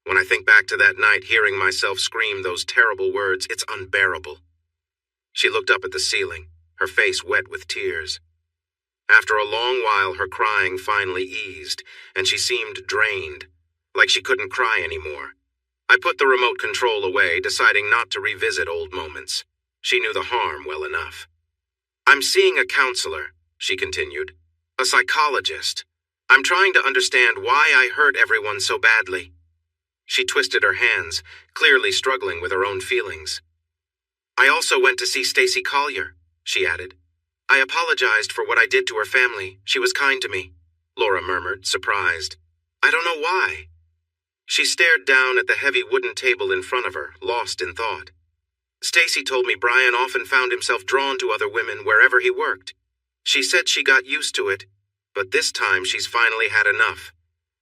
When I think back to that night, hearing myself scream those terrible words, it's unbearable." She looked up at the ceiling, her face wet with tears. After a long while, her crying finally eased, and she seemed drained, like she couldn't cry anymore. I put the remote control away, deciding not to revisit old moments. She knew the harm well enough. "I'm seeing a counselor," she continued. "A psychologist. I'm trying to understand why I hurt everyone so badly." She twisted her hands, clearly struggling with her own feelings. "I also went to see Stacy Collier," she added. "I apologized for what I did to her family. She was kind to me," Laura murmured, surprised. "I don't know why." She stared down at the heavy wooden table in front of her, lost in thought. "Stacy told me Brian often found himself drawn to other women wherever he worked. She said she got used to it, but this time she's finally had enough.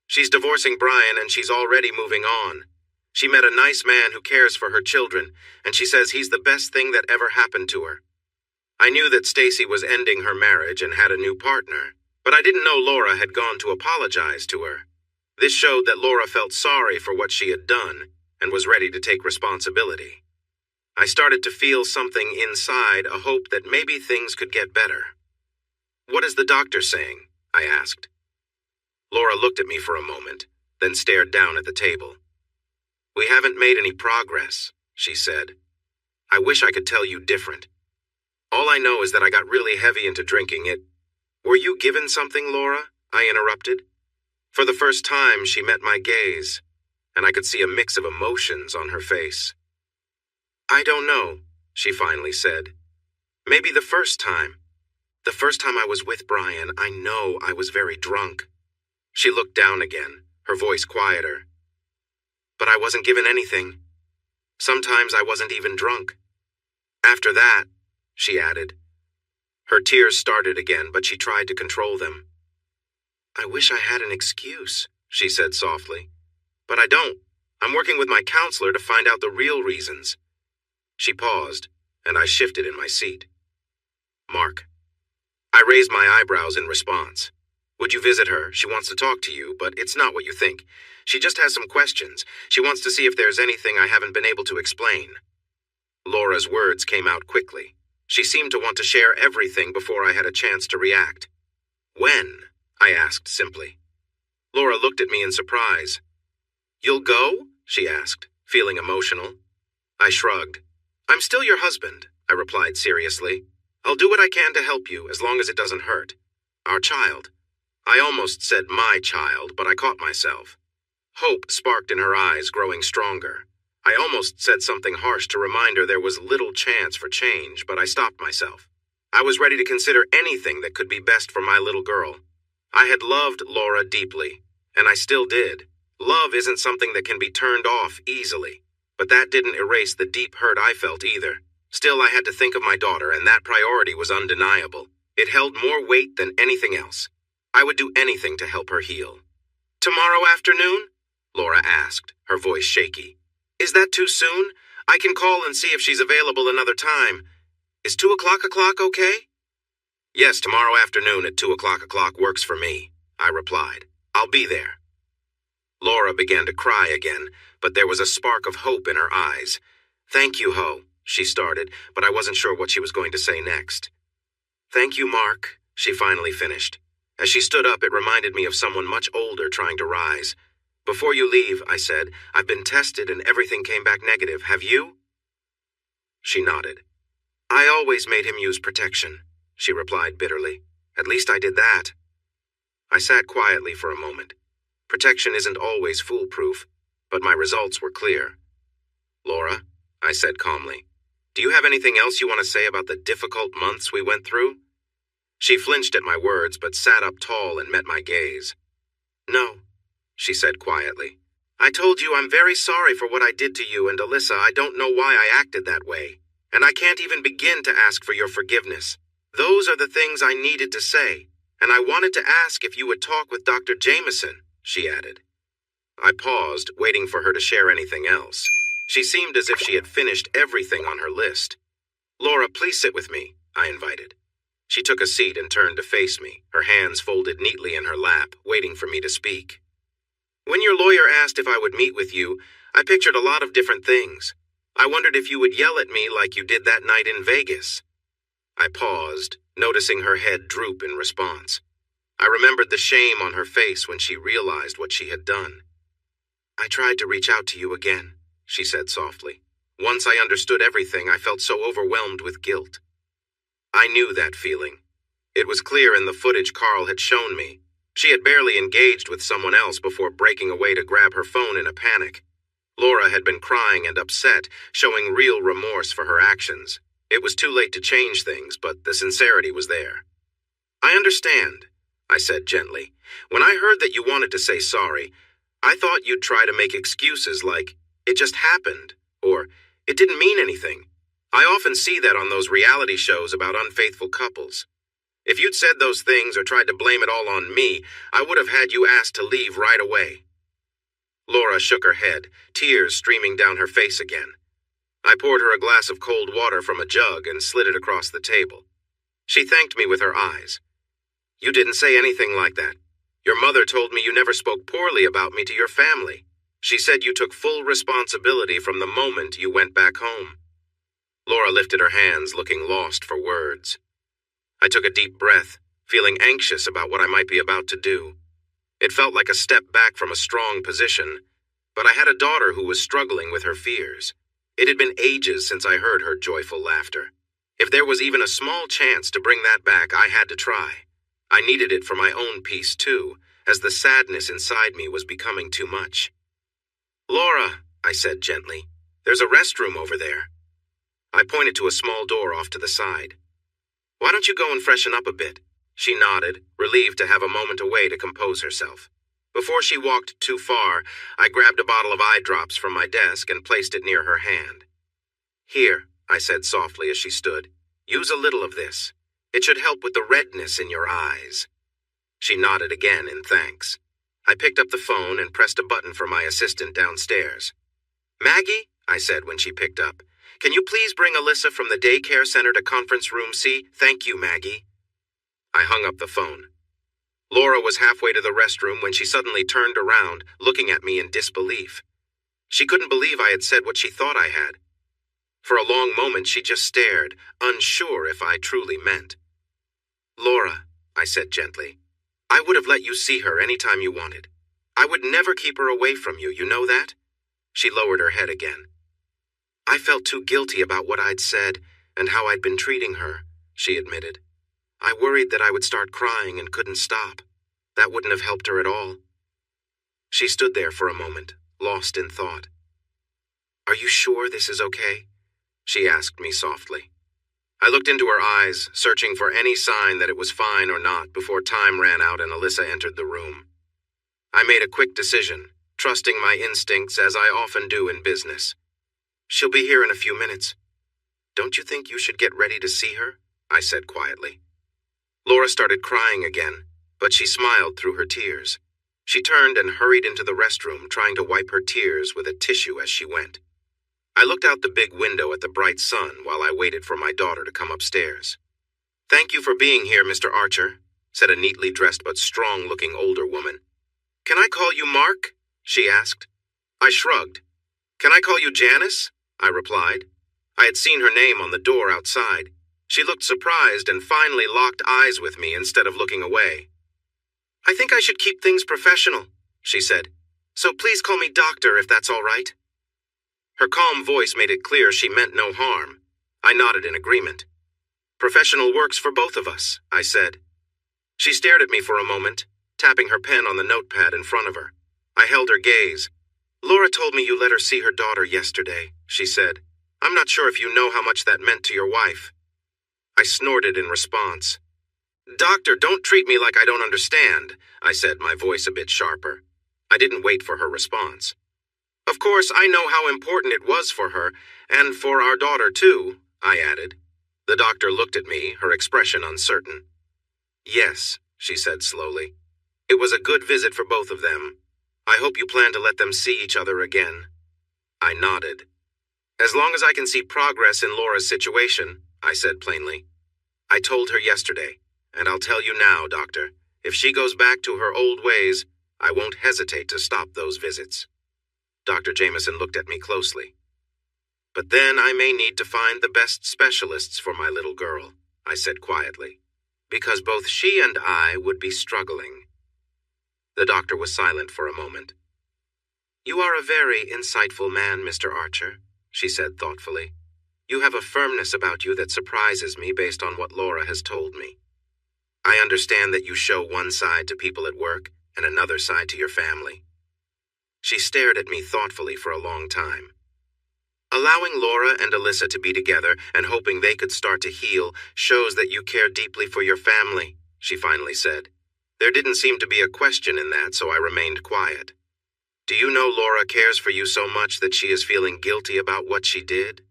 She's divorcing Brian and she's already moving on. She met a nice man who cares for her children, and she says he's the best thing that ever happened to her. I knew that Stacy was ending her marriage and had a new partner, but I didn't know Laura had gone to apologize to her. This showed that Laura felt sorry for what she had done and was ready to take responsibility. I started to feel something inside, a hope that maybe things could get better. "What is the doctor saying?" I asked. Laura looked at me for a moment, then stared down at the table. "We haven't made any progress," she said. "I wish I could tell you different. All I know is that I got really heavy into drinking it." "Were you given something, Laura?" I interrupted. For the first time, she met my gaze, and I could see a mix of emotions on her face. "I don't know," she finally said. "Maybe the first time. The first time I was with Brian, I know I was very drunk." She looked down again, her voice quieter. "But I wasn't given anything. Sometimes I wasn't even drunk. After that," she added. Her tears started again, but she tried to control them. "I wish I had an excuse," she said softly. "But I don't. I'm working with my counselor to find out the real reasons." She paused, and I shifted in my seat. "Mark." I raised my eyebrows in response. "Would you visit her? She wants to talk to you, but it's not what you think. She just has some questions. She wants to see if there's anything I haven't been able to explain." Laura's words came out quickly. She seemed to want to share everything before I had a chance to react. "When?" I asked simply. Laura looked at me in surprise. "You'll go?" she asked, feeling emotional. I shrugged. "I'm still your husband," I replied seriously. "I'll do what I can to help you, as long as it doesn't hurt. Our child." I almost said my child, but I caught myself. Hope sparked in her eyes, growing stronger. I almost said something harsh to remind her there was little chance for change, but I stopped myself. I was ready to consider anything that could be best for my little girl. I had loved Laura deeply, and I still did. Love isn't something that can be turned off easily, but that didn't erase the deep hurt I felt either. Still, I had to think of my daughter, and that priority was undeniable. It held more weight than anything else. I would do anything to help her heal. "Tomorrow afternoon?" Laura asked, her voice shaky. "Is that too soon? I can call and see if she's available another time. Is 2 o'clock okay?" "Yes, tomorrow afternoon at 2 o'clock works for me," I replied. "I'll be there." Laura began to cry again, but there was a spark of hope in her eyes. "Thank you, Ho," she started, but I wasn't sure what she was going to say next. "Thank you, Mark," she finally finished. As she stood up, it reminded me of someone much older trying to rise. "Before you leave," I said, "I've been tested and everything came back negative. Have you?" She nodded. "I always made him use protection," she replied bitterly. "At least I did that." I sat quietly for a moment. Protection isn't always foolproof, but my results were clear. "Laura," I said calmly, "do you have anything else you want to say about the difficult months we went through?" She flinched at my words, but sat up tall and met my gaze. "No," she said quietly. "I told you I'm very sorry for what I did to you and Alyssa. I don't know why I acted that way, and I can't even begin to ask for your forgiveness. Those are the things I needed to say, and I wanted to ask if you would talk with Dr. Jameson," she added. I paused, waiting for her to share anything else. She seemed as if she had finished everything on her list. Laura, please sit with me, I invited. She took a seat and turned to face me, her hands folded neatly in her lap, waiting for me to speak. When your lawyer asked if I would meet with you, I pictured a lot of different things. I wondered if you would yell at me like you did that night in Vegas. I paused, noticing her head droop in response. I remembered the shame on her face when she realized what she had done. I tried to reach out to you again, she said softly. Once I understood everything, I felt so overwhelmed with guilt. I knew that feeling. It was clear in the footage Carl had shown me. She had barely engaged with someone else before breaking away to grab her phone in a panic. Laura had been crying and upset, showing real remorse for her actions. It was too late to change things, but the sincerity was there. I understand, I said gently. When I heard that you wanted to say sorry, I thought you'd try to make excuses like, it just happened, or it didn't mean anything. I often see that on those reality shows about unfaithful couples. If you'd said those things or tried to blame it all on me, I would have had you asked to leave right away. Laura shook her head, tears streaming down her face again. I poured her a glass of cold water from a jug and slid it across the table. She thanked me with her eyes. You didn't say anything like that. Your mother told me you never spoke poorly about me to your family. She said you took full responsibility from the moment you went back home. Laura lifted her hands, looking lost for words. I took a deep breath, feeling anxious about what I might be about to do. It felt like a step back from a strong position, but I had a daughter who was struggling with her fears. It had been ages since I heard her joyful laughter. If there was even a small chance to bring that back, I had to try. I needed it for my own peace, too, as the sadness inside me was becoming too much. Laura, I said gently, there's a restroom over there. I pointed to a small door off to the side. Why don't you go and freshen up a bit? She nodded, relieved to have a moment away to compose herself. Before she walked too far, I grabbed a bottle of eye drops from my desk and placed it near her hand. Here, I said softly as she stood, use a little of this. It should help with the redness in your eyes. She nodded again in thanks. I picked up the phone and pressed a button for my assistant downstairs. Maggie, I said when she picked up, can you please bring Alyssa from the daycare center to conference room C? Thank you, Maggie. I hung up the phone. Laura was halfway to the restroom when she suddenly turned around, looking at me in disbelief. She couldn't believe I had said what she thought I had. For a long moment she just stared, unsure if I truly meant. Laura, I said gently, I would have let you see her any time you wanted. I would never keep her away from you, you know that? She lowered her head again. I felt too guilty about what I'd said and how I'd been treating her, she admitted. I worried that I would start crying and couldn't stop. That wouldn't have helped her at all. She stood there for a moment, lost in thought. Are you sure this is okay? She asked me softly. I looked into her eyes, searching for any sign that it was fine or not before time ran out and Alyssa entered the room. I made a quick decision, trusting my instincts as I often do in business. She'll be here in a few minutes. Don't you think you should get ready to see her? I said quietly. Laura started crying again, but she smiled through her tears. She turned and hurried into the restroom, trying to wipe her tears with a tissue as she went. I looked out the big window at the bright sun while I waited for my daughter to come upstairs. Thank you for being here, Mr. Archer, said a neatly dressed but strong-looking older woman. Can I call you Mark? She asked. I shrugged. Can I call you Janice? I replied. I had seen her name on the door outside. She looked surprised and finally locked eyes with me instead of looking away. I think I should keep things professional, she said. So please call me Doctor if that's all right. Her calm voice made it clear she meant no harm. I nodded in agreement. Professional works for both of us, I said. She stared at me for a moment, tapping her pen on the notepad in front of her. I held her gaze. Laura told me you let her see her daughter yesterday, she said. I'm not sure if you know how much that meant to your wife. I snorted in response. Doctor, don't treat me like I don't understand, I said, my voice a bit sharper. I didn't wait for her response. Of course, I know how important it was for her, and for our daughter too, I added. The doctor looked at me, her expression uncertain. Yes, she said slowly. It was a good visit for both of them. I hope you plan to let them see each other again. I nodded. As long as I can see progress in Laura's situation, I said plainly. I told her yesterday, and I'll tell you now, Doctor. If she goes back to her old ways, I won't hesitate to stop those visits. Dr. Jameson looked at me closely. But then I may need to find the best specialists for my little girl, I said quietly, because both she and I would be struggling. The doctor was silent for a moment. You are a very insightful man, Mr. Archer, she said thoughtfully. You have a firmness about you that surprises me based on what Laura has told me. I understand that you show one side to people at work and another side to your family. She stared at me thoughtfully for a long time. Allowing Laura and Alyssa to be together and hoping they could start to heal shows that you care deeply for your family, she finally said. There didn't seem to be a question in that, so I remained quiet. Do you know Laura cares for you so much that she is feeling guilty about what she did?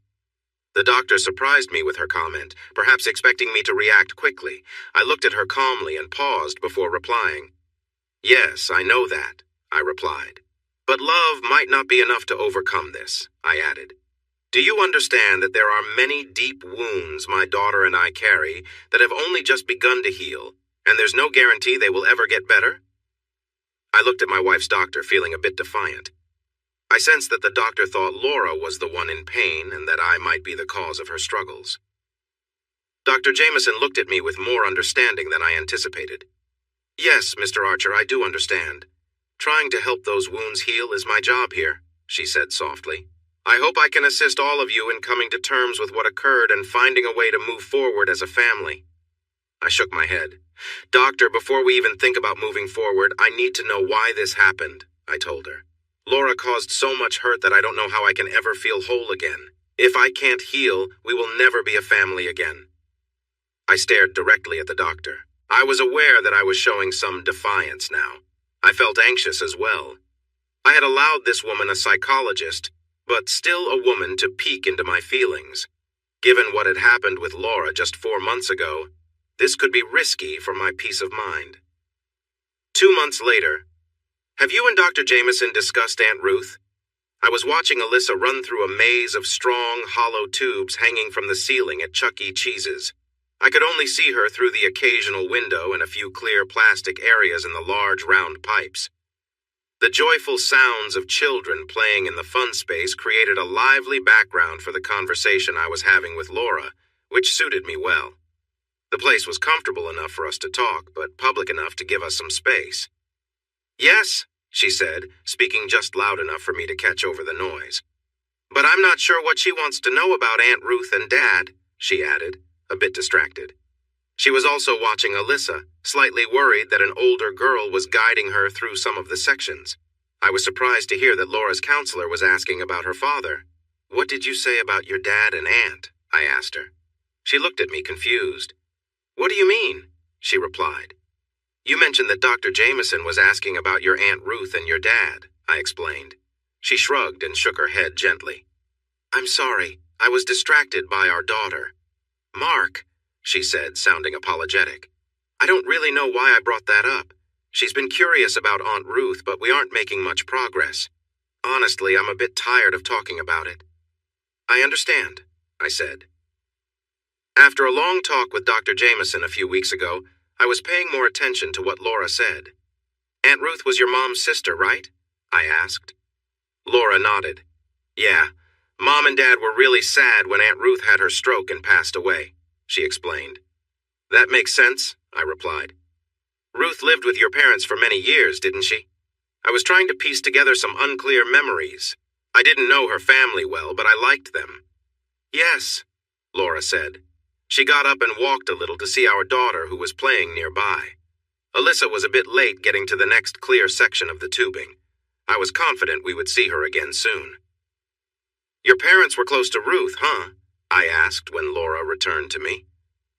The doctor surprised me with her comment, perhaps expecting me to react quickly. I looked at her calmly and paused before replying. Yes, I know that, I replied. But love might not be enough to overcome this, I added. Do you understand that there are many deep wounds my daughter and I carry that have only just begun to heal, and there's no guarantee they will ever get better? I looked at my wife's doctor, feeling a bit defiant. I sensed that the doctor thought Laura was the one in pain and that I might be the cause of her struggles. Dr. Jameson looked at me with more understanding than I anticipated. Yes, Mr. Archer, I do understand. Trying to help those wounds heal is my job here, she said softly. I hope I can assist all of you in coming to terms with what occurred and finding a way to move forward as a family. I shook my head. Doctor, before we even think about moving forward, I need to know why this happened, I told her. Laura caused so much hurt that I don't know how I can ever feel whole again. If I can't heal, we will never be a family again. I stared directly at the doctor. I was aware that I was showing some defiance now. I felt anxious as well. I had allowed this woman, a psychologist, but still a woman, to peek into my feelings. Given what had happened with Laura just 4 months ago, this could be risky for my peace of mind. 2 months later, have you and Dr. Jameson discussed Aunt Ruth? I was watching Alyssa run through a maze of strong, hollow tubes hanging from the ceiling at Chuck E. Cheese's. I could only see her through the occasional window and a few clear plastic areas in the large round pipes. The joyful sounds of children playing in the fun space created a lively background for the conversation I was having with Laura, which suited me well. The place was comfortable enough for us to talk, but public enough to give us some space. Yes, she said, speaking just loud enough for me to catch over the noise. But I'm not sure what she wants to know about Aunt Ruth and Dad, she added, a bit distracted. She was also watching Alyssa, slightly worried that an older girl was guiding her through some of the sections. I was surprised to hear that Laura's counselor was asking about her father. What did you say about your dad and aunt? I asked her. She looked at me confused. What do you mean? She replied. You mentioned that Dr. Jameson was asking about your Aunt Ruth and your dad, I explained. She shrugged and shook her head gently. I'm sorry, I was distracted by our daughter. Mark, she said, sounding apologetic. I don't really know why I brought that up. She's been curious about Aunt Ruth, but we aren't making much progress. Honestly, I'm a bit tired of talking about it. I understand, I said. After a long talk with Dr. Jameson a few weeks ago, I was paying more attention to what Laura said. Aunt Ruth was your mom's sister, right? I asked. Laura nodded. Yeah, Mom and Dad were really sad when Aunt Ruth had her stroke and passed away, she explained. That makes sense, I replied. Ruth lived with your parents for many years, didn't she? I was trying to piece together some unclear memories. I didn't know her family well, but I liked them. Yes, Laura said. She got up and walked a little to see our daughter, who was playing nearby. Alyssa was a bit late getting to the next clear section of the tubing. I was confident we would see her again soon. Your parents were close to Ruth, huh? I asked when Laura returned to me.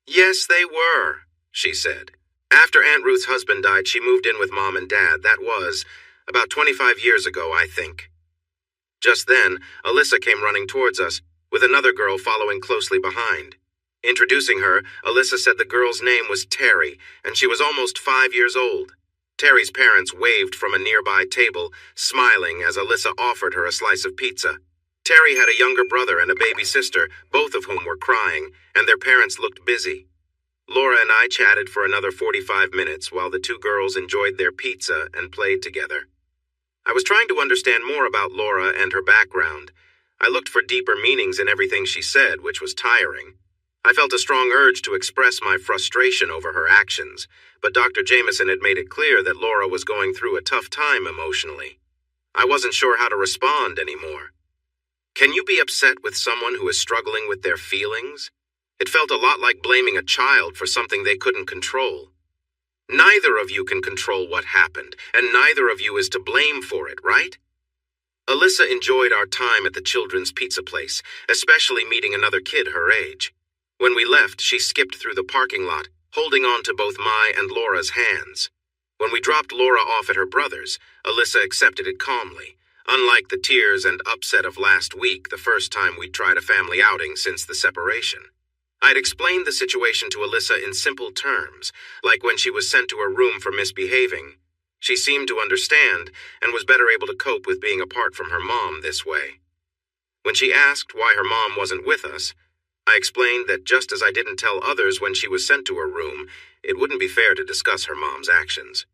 Yes, they were, she said. After Aunt Ruth's husband died, she moved in with Mom and Dad. That was about 25 years ago, I think. Just then, Alyssa came running towards us, with another girl following closely behind. Introducing her, Alyssa said the girl's name was Terry, and she was almost 5 years old. Terry's parents waved from a nearby table, smiling as Alyssa offered her a slice of pizza. Terry had a younger brother and a baby sister, both of whom were crying, and their parents looked busy. Laura and I chatted for another 45 minutes while the two girls enjoyed their pizza and played together. I was trying to understand more about Laura and her background. I looked for deeper meanings in everything she said, which was tiring. I felt a strong urge to express my frustration over her actions, but Dr. Jameson had made it clear that Laura was going through a tough time emotionally. I wasn't sure how to respond anymore. Can you be upset with someone who is struggling with their feelings? It felt a lot like blaming a child for something they couldn't control. Neither of you can control what happened, and neither of you is to blame for it, right? Alyssa enjoyed our time at the children's pizza place, especially meeting another kid her age. When we left, she skipped through the parking lot, holding on to both my and Laura's hands. When we dropped Laura off at her brother's, Alyssa accepted it calmly, unlike the tears and upset of last week, the first time we'd tried a family outing since the separation. I'd explained the situation to Alyssa in simple terms, like when she was sent to her room for misbehaving. She seemed to understand and was better able to cope with being apart from her mom this way. When she asked why her mom wasn't with us, I explained that just as I didn't tell others when she was sent to her room, it wouldn't be fair to discuss her mom's actions.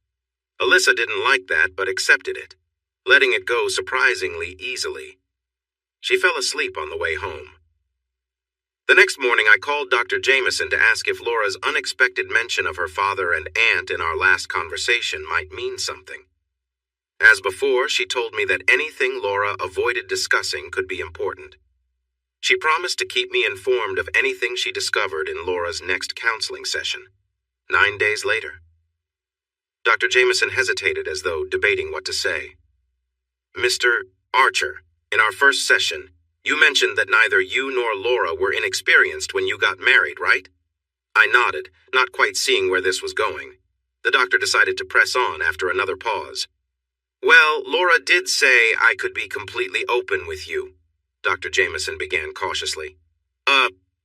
Alyssa didn't like that but accepted it, letting it go surprisingly easily. She fell asleep on the way home. The next morning, I called Dr. Jameson to ask if Laura's unexpected mention of her father and aunt in our last conversation might mean something. As before, she told me that anything Laura avoided discussing could be important. She promised to keep me informed of anything she discovered in Laura's next counseling session. 9 days later. Dr. Jameson hesitated as though debating what to say. Mr. Archer, in our first session, you mentioned that neither you nor Laura were inexperienced when you got married, right? I nodded, not quite seeing where this was going. The doctor decided to press on after another pause. Well, Laura did say I could be completely open with you, Dr. Jameson began cautiously.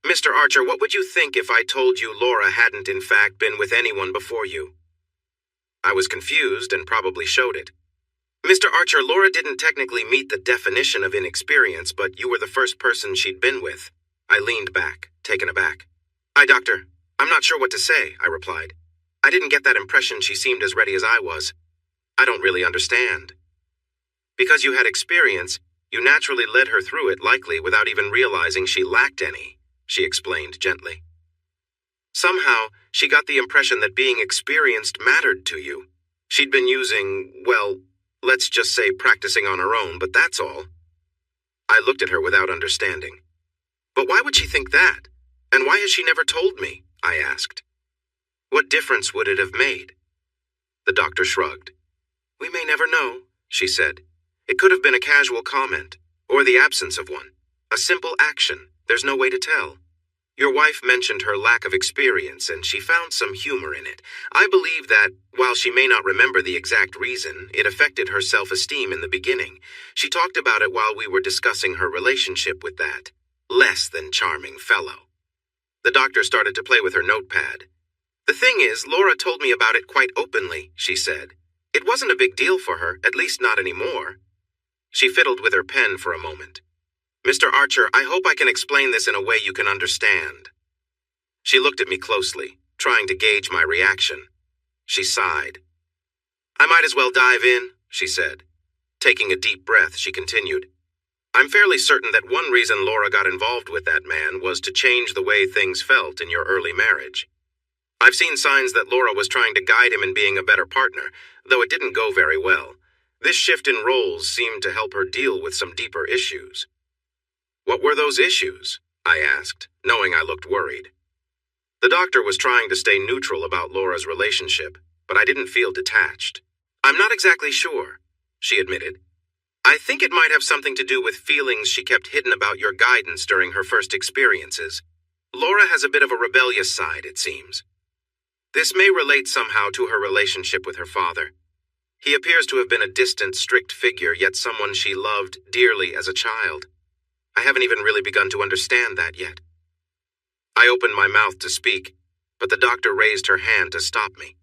Mr. Archer, what would you think if I told you Laura hadn't in fact been with anyone before you? I was confused and probably showed it. Mr. Archer, Laura didn't technically meet the definition of inexperience, but you were the first person she'd been with. I leaned back, taken aback. Doctor, I'm not sure what to say, I replied. I didn't get that impression she seemed as ready as I was. I don't really understand. Because you had experience, you naturally led her through it, likely without even realizing she lacked any, she explained gently. Somehow, she got the impression that being experienced mattered to you. She'd been using, well, let's just say practicing on her own, but that's all. I looked at her without understanding. But why would she think that? And why has she never told me? I asked. What difference would it have made? The doctor shrugged. We may never know, she said. It could have been a casual comment, or the absence of one. A simple action. There's no way to tell. Your wife mentioned her lack of experience, and she found some humor in it. I believe that, while she may not remember the exact reason, it affected her self-esteem in the beginning. She talked about it while we were discussing her relationship with that less than charming fellow. The doctor started to play with her notepad. The thing is, Laura told me about it quite openly, she said. It wasn't a big deal for her, at least not anymore. She fiddled with her pen for a moment. Mr. Archer, I hope I can explain this in a way you can understand. She looked at me closely, trying to gauge my reaction. She sighed. I might as well dive in, she said. Taking a deep breath, she continued. I'm fairly certain that one reason Laura got involved with that man was to change the way things felt in your early marriage. I've seen signs that Laura was trying to guide him in being a better partner, though it didn't go very well. This shift in roles seemed to help her deal with some deeper issues. What were those issues? I asked, knowing I looked worried. The doctor was trying to stay neutral about Laura's relationship, but I didn't feel detached. I'm not exactly sure, she admitted. I think it might have something to do with feelings she kept hidden about your guidance during her first experiences. Laura has a bit of a rebellious side, it seems. This may relate somehow to her relationship with her father. He appears to have been a distant, strict figure, yet someone she loved dearly as a child. I haven't even really begun to understand that yet. I opened my mouth to speak, but the doctor raised her hand to stop me.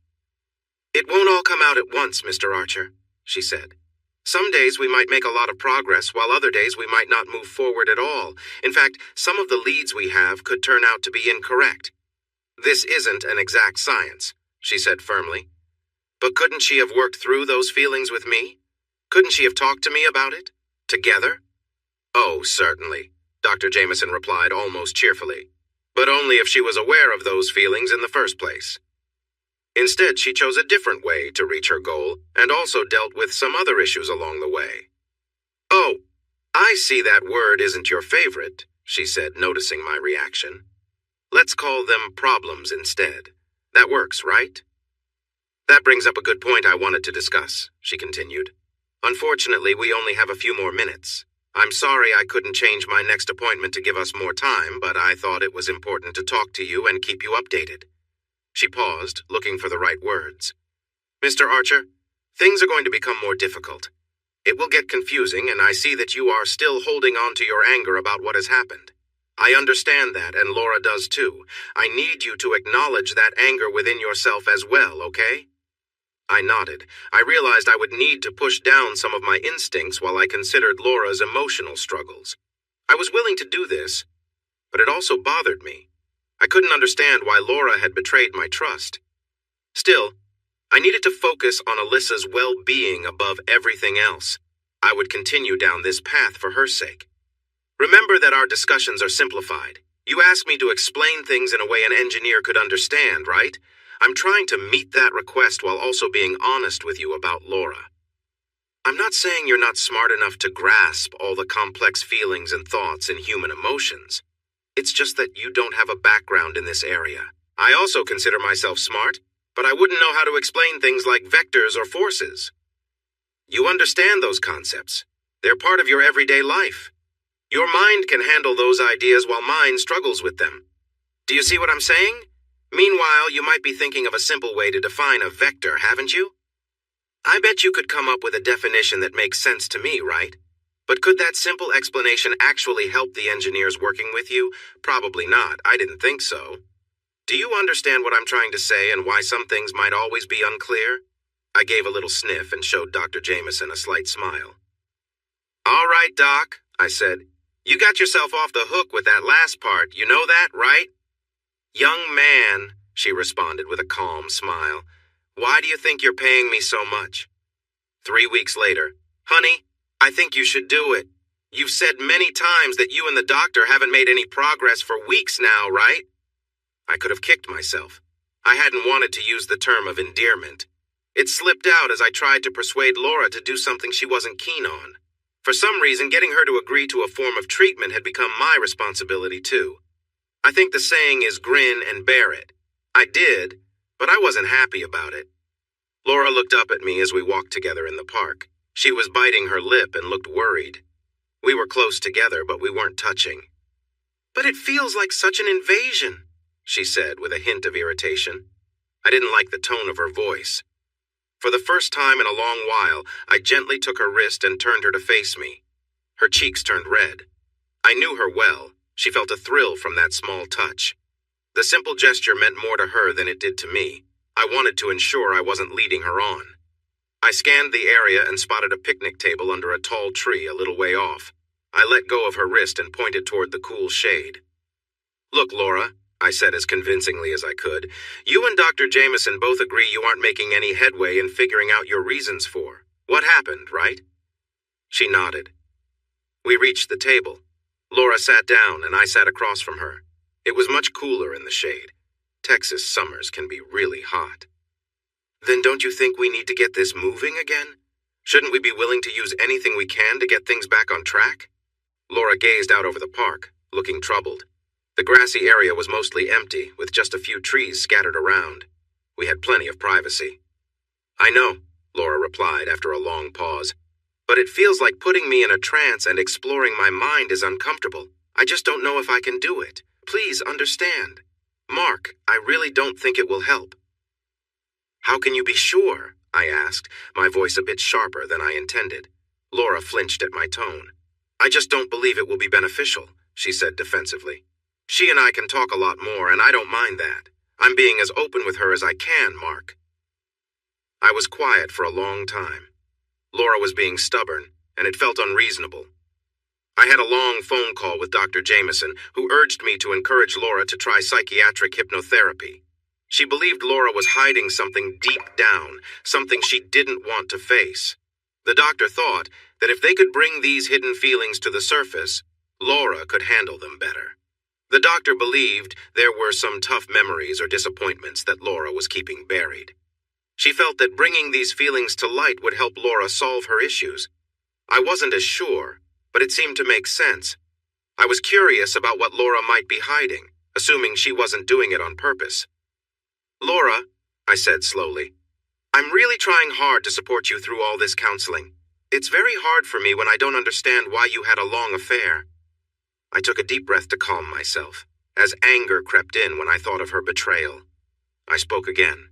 It won't all come out at once, Mr. Archer, she said. Some days we might make a lot of progress, while other days we might not move forward at all. In fact, some of the leads we have could turn out to be incorrect. This isn't an exact science, she said firmly. But couldn't she have worked through those feelings with me? Couldn't she have talked to me about it? Together? Oh, certainly, Dr. Jameson replied almost cheerfully. But only if she was aware of those feelings in the first place. Instead, she chose a different way to reach her goal and also dealt with some other issues along the way. Oh, I see that word isn't your favorite, she said, noticing my reaction. Let's call them problems instead. That works, right? That brings up a good point I wanted to discuss, she continued. Unfortunately, we only have a few more minutes. I'm sorry I couldn't change my next appointment to give us more time, but I thought it was important to talk to you and keep you updated. She paused, looking for the right words. Mr. Archer, things are going to become more difficult. It will get confusing, and I see that you are still holding on to your anger about what has happened. I understand that, and Laura does too. I need you to acknowledge that anger within yourself as well, okay? I nodded. I realized I would need to push down some of my instincts while I considered Laura's emotional struggles. I was willing to do this, but it also bothered me. I couldn't understand why Laura had betrayed my trust. Still, I needed to focus on Alyssa's well-being above everything else. I would continue down this path for her sake. Remember that our discussions are simplified. You asked me to explain things in a way an engineer could understand, right? I'm trying to meet that request while also being honest with you about Laura. I'm not saying you're not smart enough to grasp all the complex feelings and thoughts and human emotions. It's just that you don't have a background in this area. I also consider myself smart, but I wouldn't know how to explain things like vectors or forces. You understand those concepts. They're part of your everyday life. Your mind can handle those ideas while mine struggles with them. Do you see what I'm saying? Meanwhile, you might be thinking of a simple way to define a vector, haven't you? I bet you could come up with a definition that makes sense to me, right? But could that simple explanation actually help the engineers working with you? Probably not. I didn't think so. Do you understand what I'm trying to say and why some things might always be unclear? I gave a little sniff and showed Dr. Jameson a slight smile. All right, Doc, I said. You got yourself off the hook with that last part. You know that, right? Young man, she responded with a calm smile. Why do you think you're paying me so much? 3 weeks later. Honey, I think you should do it. You've said many times that you and the doctor haven't made any progress for weeks now, right? I could have kicked myself. I hadn't wanted to use the term of endearment. It slipped out as I tried to persuade Laura to do something she wasn't keen on. For some reason, getting her to agree to a form of treatment had become my responsibility too. I think the saying is grin and bear it. I did, but I wasn't happy about it. Laura looked up at me as we walked together in the park. She was biting her lip and looked worried. We were close together, but we weren't touching. But it feels like such an invasion, she said with a hint of irritation. I didn't like the tone of her voice. For the first time in a long while, I gently took her wrist and turned her to face me. Her cheeks turned red. I knew her well. She felt a thrill from that small touch. The simple gesture meant more to her than it did to me. I wanted to ensure I wasn't leading her on. I scanned the area and spotted a picnic table under a tall tree a little way off. I let go of her wrist and pointed toward the cool shade. Look, Laura, I said as convincingly as I could, you and Dr. Jameson both agree you aren't making any headway in figuring out your reasons for what happened, right? She nodded. We reached the table. Laura sat down and I sat across from her. It was much cooler in the shade. Texas summers can be really hot. Then don't you think we need to get this moving again? Shouldn't we be willing to use anything we can to get things back on track? Laura gazed out over the park, looking troubled. The grassy area was mostly empty, with just a few trees scattered around. We had plenty of privacy. I know, Laura replied after a long pause. But it feels like putting me in a trance and exploring my mind is uncomfortable. I just don't know if I can do it. Please understand. Mark, I really don't think it will help. How can you be sure? I asked, my voice a bit sharper than I intended. Laura flinched at my tone. I just don't believe it will be beneficial, she said defensively. She and I can talk a lot more, and I don't mind that. I'm being as open with her as I can, Mark. I was quiet for a long time. Laura was being stubborn, and it felt unreasonable. I had a long phone call with Dr. Jameson, who urged me to encourage Laura to try psychiatric hypnotherapy. She believed Laura was hiding something deep down, something she didn't want to face. The doctor thought that if they could bring these hidden feelings to the surface, Laura could handle them better. The doctor believed there were some tough memories or disappointments that Laura was keeping buried. She felt that bringing these feelings to light would help Laura solve her issues. I wasn't as sure, but it seemed to make sense. I was curious about what Laura might be hiding, assuming she wasn't doing it on purpose. "Laura," I said slowly, "I'm really trying hard to support you through all this counseling. It's very hard for me when I don't understand why you had a long affair." I took a deep breath to calm myself, as anger crept in when I thought of her betrayal. I spoke again.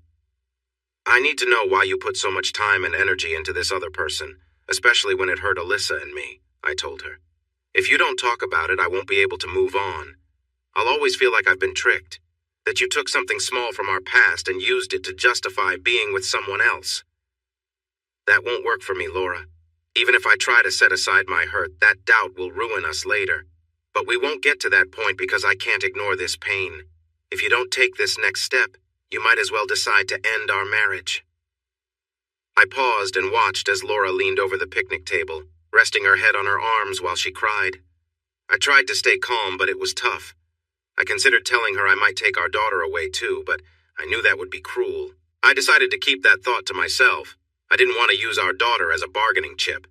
"I need to know why you put so much time and energy into this other person, especially when it hurt Alyssa and me," I told her. "If you don't talk about it, I won't be able to move on. I'll always feel like I've been tricked, that you took something small from our past and used it to justify being with someone else." "That won't work for me, Laura. Even if I try to set aside my hurt, that doubt will ruin us later. But we won't get to that point because I can't ignore this pain. If you don't take this next step, you might as well decide to end our marriage." I paused and watched as Laura leaned over the picnic table, resting her head on her arms while she cried. I tried to stay calm, but it was tough. I considered telling her I might take our daughter away too, but I knew that would be cruel. I decided to keep that thought to myself. I didn't want to use our daughter as a bargaining chip.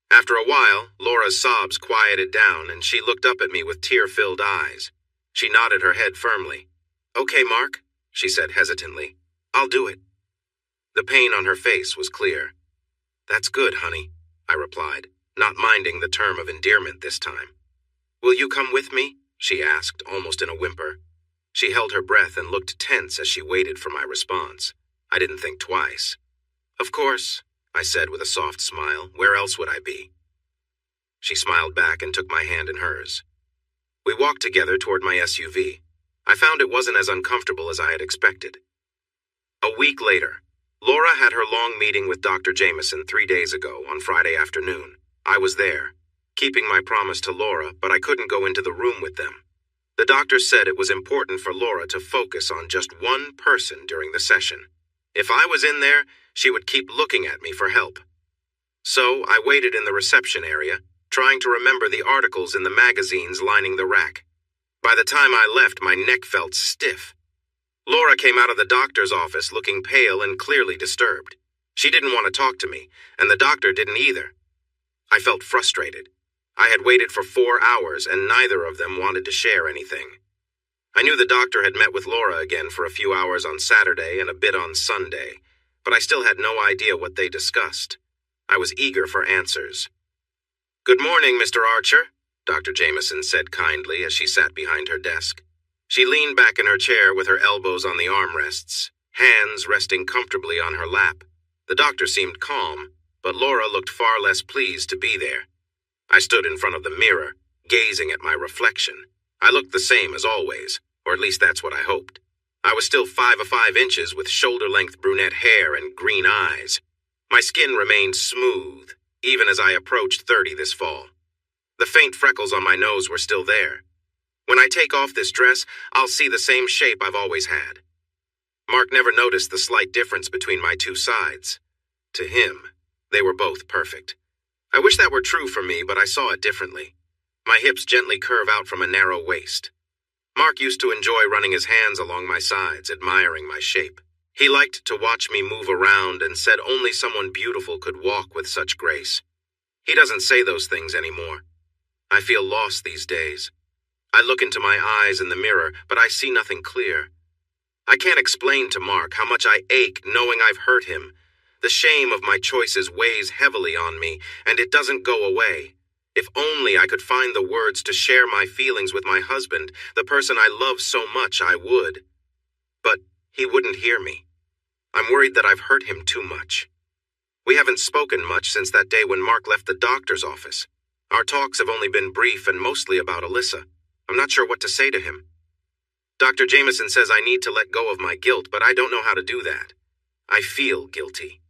After a while, Laura's sobs quieted down, and she looked up at me with tear-filled eyes. She nodded her head firmly. "Okay, Mark," she said hesitantly. "I'll do it." The pain on her face was clear. "That's good, honey," I replied, not minding the term of endearment this time. "Will you come with me?" she asked, almost in a whimper. She held her breath and looked tense as she waited for my response. I didn't think twice. "Of course," I said with a soft smile. "Where else would I be?" She smiled back and took my hand in hers. We walked together toward my SUV. I found it wasn't as uncomfortable as I had expected. A week later, Laura had her long meeting with Dr. Jameson 3 days ago on Friday afternoon. I was there, keeping my promise to Laura, but I couldn't go into the room with them. The doctor said it was important for Laura to focus on just one person during the session. If I was in there, she would keep looking at me for help. So I waited in the reception area, trying to remember the articles in the magazines lining the rack. By the time I left, my neck felt stiff. Laura came out of the doctor's office looking pale and clearly disturbed. She didn't want to talk to me, and the doctor didn't either. I felt frustrated. I had waited for 4 hours, and neither of them wanted to share anything. I knew the doctor had met with Laura again for a few hours on Saturday and a bit on Sunday, but I still had no idea what they discussed. I was eager for answers. "Good morning, Mr. Archer," Dr. Jameson said kindly as she sat behind her desk. She leaned back in her chair with her elbows on the armrests, hands resting comfortably on her lap. The doctor seemed calm, but Laura looked far less pleased to be there. I stood in front of the mirror, gazing at my reflection. I looked the same as always, or at least that's what I hoped. I was still 5'5" with shoulder-length brunette hair and green eyes. My skin remained smooth, even as I approached 30 this fall. The faint freckles on my nose were still there. When I take off this dress, I'll see the same shape I've always had. Mark never noticed the slight difference between my two sides. To him, they were both perfect. I wish that were true for me, but I saw it differently. My hips gently curve out from a narrow waist. Mark used to enjoy running his hands along my sides, admiring my shape. He liked to watch me move around and said only someone beautiful could walk with such grace. He doesn't say those things anymore. I feel lost these days. I look into my eyes in the mirror, but I see nothing clear. I can't explain to Mark how much I ache knowing I've hurt him. The shame of my choices weighs heavily on me, and it doesn't go away. If only I could find the words to share my feelings with my husband, the person I love so much, I would. But he wouldn't hear me. I'm worried that I've hurt him too much. We haven't spoken much since that day when Mark left the doctor's office. Our talks have only been brief and mostly about Alyssa. I'm not sure what to say to him. Dr. Jameson says I need to let go of my guilt, but I don't know how to do that. I feel guilty.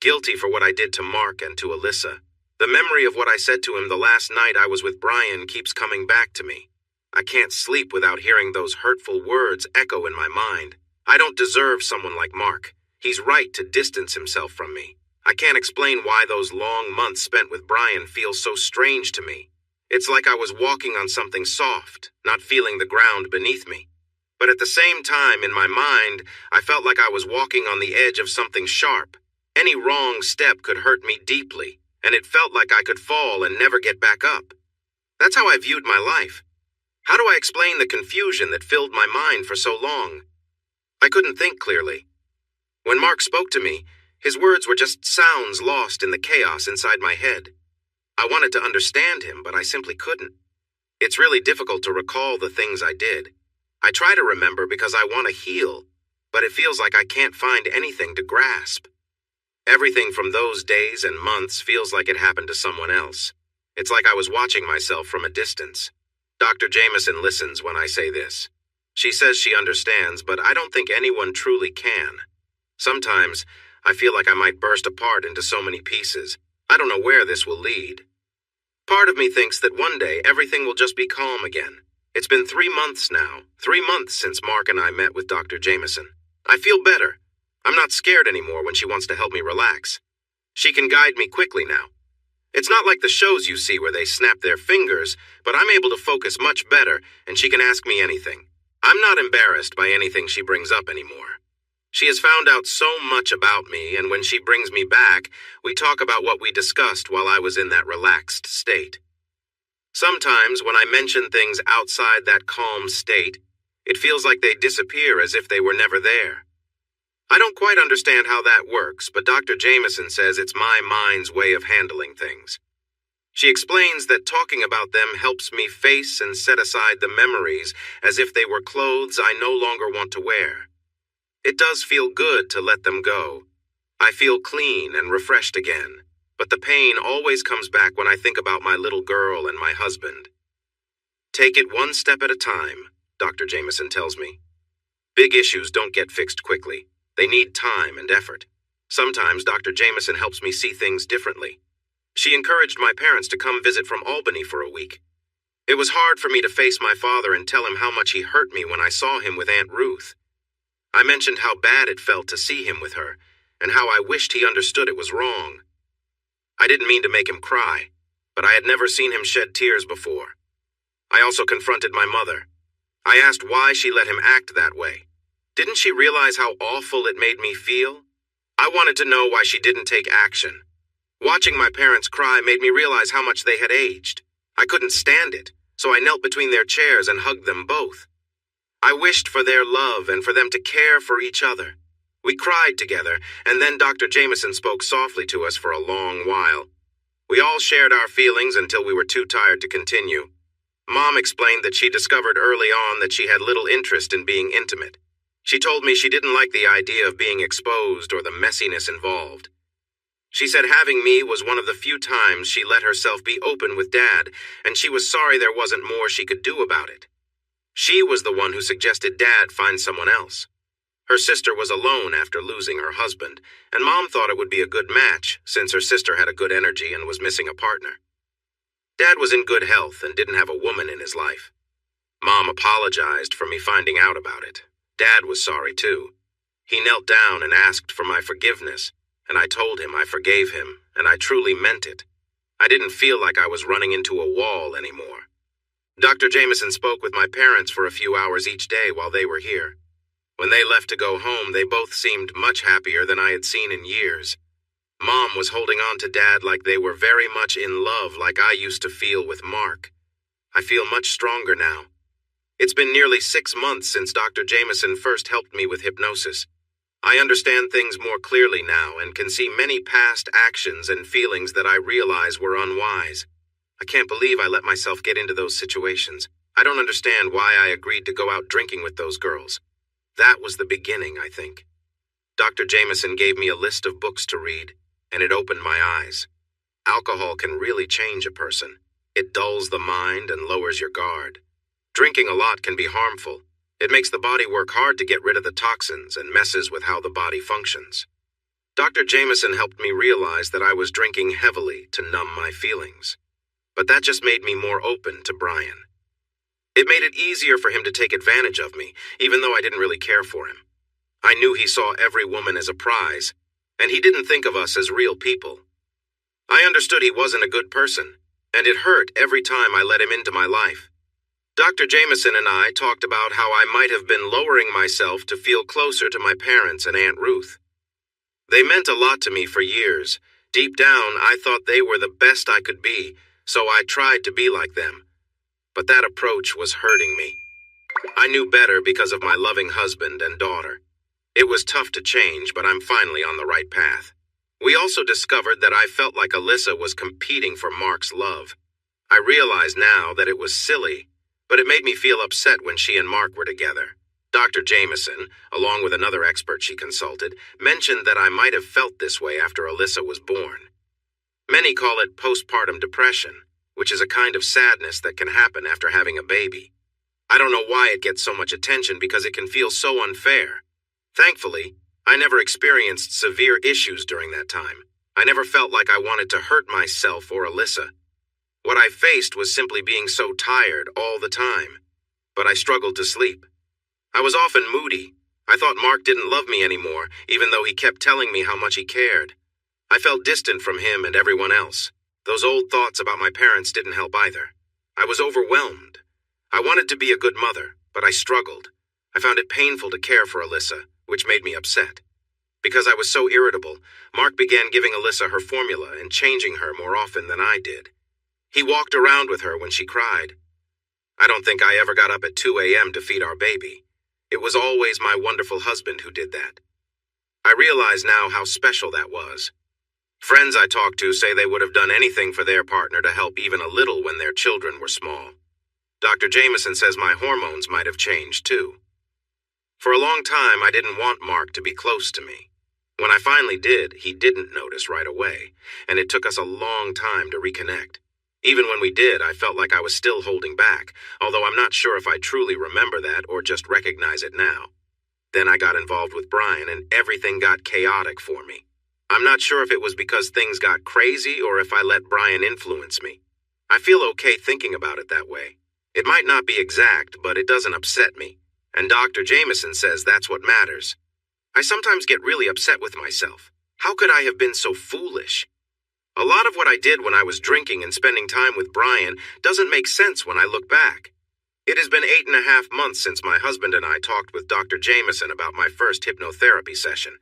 guilty for what I did to Mark and to Alyssa. The memory of what I said to him the last night I was with Brian keeps coming back to me. I can't sleep without hearing those hurtful words echo in my mind. I don't deserve someone like Mark. He's right to distance himself from me. I can't explain why those long months spent with Brian feel so strange to me. It's like I was walking on something soft, not feeling the ground beneath me. But at the same time, in my mind, I felt like I was walking on the edge of something sharp. Any wrong step could hurt me deeply, and it felt like I could fall and never get back up. That's how I viewed my life. How do I explain the confusion that filled my mind for so long? I couldn't think clearly. When Mark spoke to me, his words were just sounds lost in the chaos inside my head. I wanted to understand him, but I simply couldn't. It's really difficult to recall the things I did. I try to remember because I want to heal, but it feels like I can't find anything to grasp. Everything from those days and months feels like it happened to someone else. It's like I was watching myself from a distance. Dr. Jameson listens when I say this. She says she understands, but I don't think anyone truly can. Sometimes, I feel like I might burst apart into so many pieces. I don't know where this will lead. Part of me thinks that one day everything will just be calm again. It's been 3 months now, 3 months since Mark and I met with Dr. Jameson. I feel better. I'm not scared anymore when she wants to help me relax. She can guide me quickly now. It's not like the shows you see where they snap their fingers, but I'm able to focus much better, and she can ask me anything. I'm not embarrassed by anything she brings up anymore. She has found out so much about me, and when she brings me back, we talk about what we discussed while I was in that relaxed state. Sometimes, when I mention things outside that calm state, it feels like they disappear as if they were never there. I don't quite understand how that works, but Dr. Jameson says it's my mind's way of handling things. She explains that talking about them helps me face and set aside the memories as if they were clothes I no longer want to wear. It does feel good to let them go. I feel clean and refreshed again, but the pain always comes back when I think about my little girl and my husband. Take it one step at a time, Dr. Jameson tells me. Big issues don't get fixed quickly. They need time and effort. Sometimes Dr. Jameson helps me see things differently. She encouraged my parents to come visit from Albany for a week. It was hard for me to face my father and tell him how much he hurt me when I saw him with Aunt Ruth. I mentioned how bad it felt to see him with her, and how I wished he understood it was wrong. I didn't mean to make him cry, but I had never seen him shed tears before. I also confronted my mother. I asked why she let him act that way. Didn't she realize how awful it made me feel? I wanted to know why she didn't take action. Watching my parents cry made me realize how much they had aged. I couldn't stand it, so I knelt between their chairs and hugged them both. I wished for their love and for them to care for each other. We cried together, and then Dr. Jameson spoke softly to us for a long while. We all shared our feelings until we were too tired to continue. Mom explained that she discovered early on that she had little interest in being intimate. She told me she didn't like the idea of being exposed or the messiness involved. She said having me was one of the few times she let herself be open with Dad, and she was sorry there wasn't more she could do about it. She was the one who suggested Dad find someone else. Her sister was alone after losing her husband, and Mom thought it would be a good match since her sister had a good energy and was missing a partner. Dad was in good health and didn't have a woman in his life. Mom apologized for me finding out about it. Dad was sorry too. He knelt down and asked for my forgiveness, and I told him I forgave him, and I truly meant it. I didn't feel like I was running into a wall anymore. Dr. Jameson spoke with my parents for a few hours each day while they were here. When they left to go home, they both seemed much happier than I had seen in years. Mom was holding on to Dad like they were very much in love, like I used to feel with Mark. I feel much stronger now. It's been nearly 6 months since Dr. Jameson first helped me with hypnosis. I understand things more clearly now and can see many past actions and feelings that I realize were unwise. I can't believe I let myself get into those situations. I don't understand why I agreed to go out drinking with those girls. That was the beginning, I think. Dr. Jameson gave me a list of books to read, and it opened my eyes. Alcohol can really change a person. It dulls the mind and lowers your guard. Drinking a lot can be harmful. It makes the body work hard to get rid of the toxins and messes with how the body functions. Dr. Jameson helped me realize that I was drinking heavily to numb my feelings. But that just made me more open to Brian. It made it easier for him to take advantage of me, even though I didn't really care for him. I knew he saw every woman as a prize, and he didn't think of us as real people. I understood he wasn't a good person, and it hurt every time I let him into my life. Dr. Jameson and I talked about how I might have been lowering myself to feel closer to my parents and Aunt Ruth. They meant a lot to me for years. Deep down, I thought they were the best I could be, so I tried to be like them. But that approach was hurting me. I knew better because of my loving husband and daughter. It was tough to change, but I'm finally on the right path. We also discovered that I felt like Alyssa was competing for Mark's love. I realize now that it was silly, but it made me feel upset when she and Mark were together. Dr. Jameson, along with another expert she consulted, mentioned that I might have felt this way after Alyssa was born. Many call it postpartum depression, which is a kind of sadness that can happen after having a baby. I don't know why it gets so much attention because it can feel so unfair. Thankfully, I never experienced severe issues during that time. I never felt like I wanted to hurt myself or Alyssa. What I faced was simply being so tired all the time. But I struggled to sleep. I was often moody. I thought Mark didn't love me anymore, even though he kept telling me how much he cared. I felt distant from him and everyone else. Those old thoughts about my parents didn't help either. I was overwhelmed. I wanted to be a good mother, but I struggled. I found it painful to care for Alyssa, which made me upset. Because I was so irritable, Mark began giving Alyssa her formula and changing her more often than I did. He walked around with her when she cried. I don't think I ever got up at 2 a.m. to feed our baby. It was always my wonderful husband who did that. I realize now how special that was. Friends I talk to say they would have done anything for their partner to help even a little when their children were small. Dr. Jameson says my hormones might have changed too. For a long time, I didn't want Mark to be close to me. When I finally did, he didn't notice right away, and it took us a long time to reconnect. Even when we did, I felt like I was still holding back, although I'm not sure if I truly remember that or just recognize it now. Then I got involved with Brian, and everything got chaotic for me. I'm not sure if it was because things got crazy or if I let Brian influence me. I feel okay thinking about it that way. It might not be exact, but it doesn't upset me. And Dr. Jameson says that's what matters. I sometimes get really upset with myself. How could I have been so foolish? A lot of what I did when I was drinking and spending time with Brian doesn't make sense when I look back. It has been 8.5 months since my husband and I talked with Dr. Jameson about my first hypnotherapy session.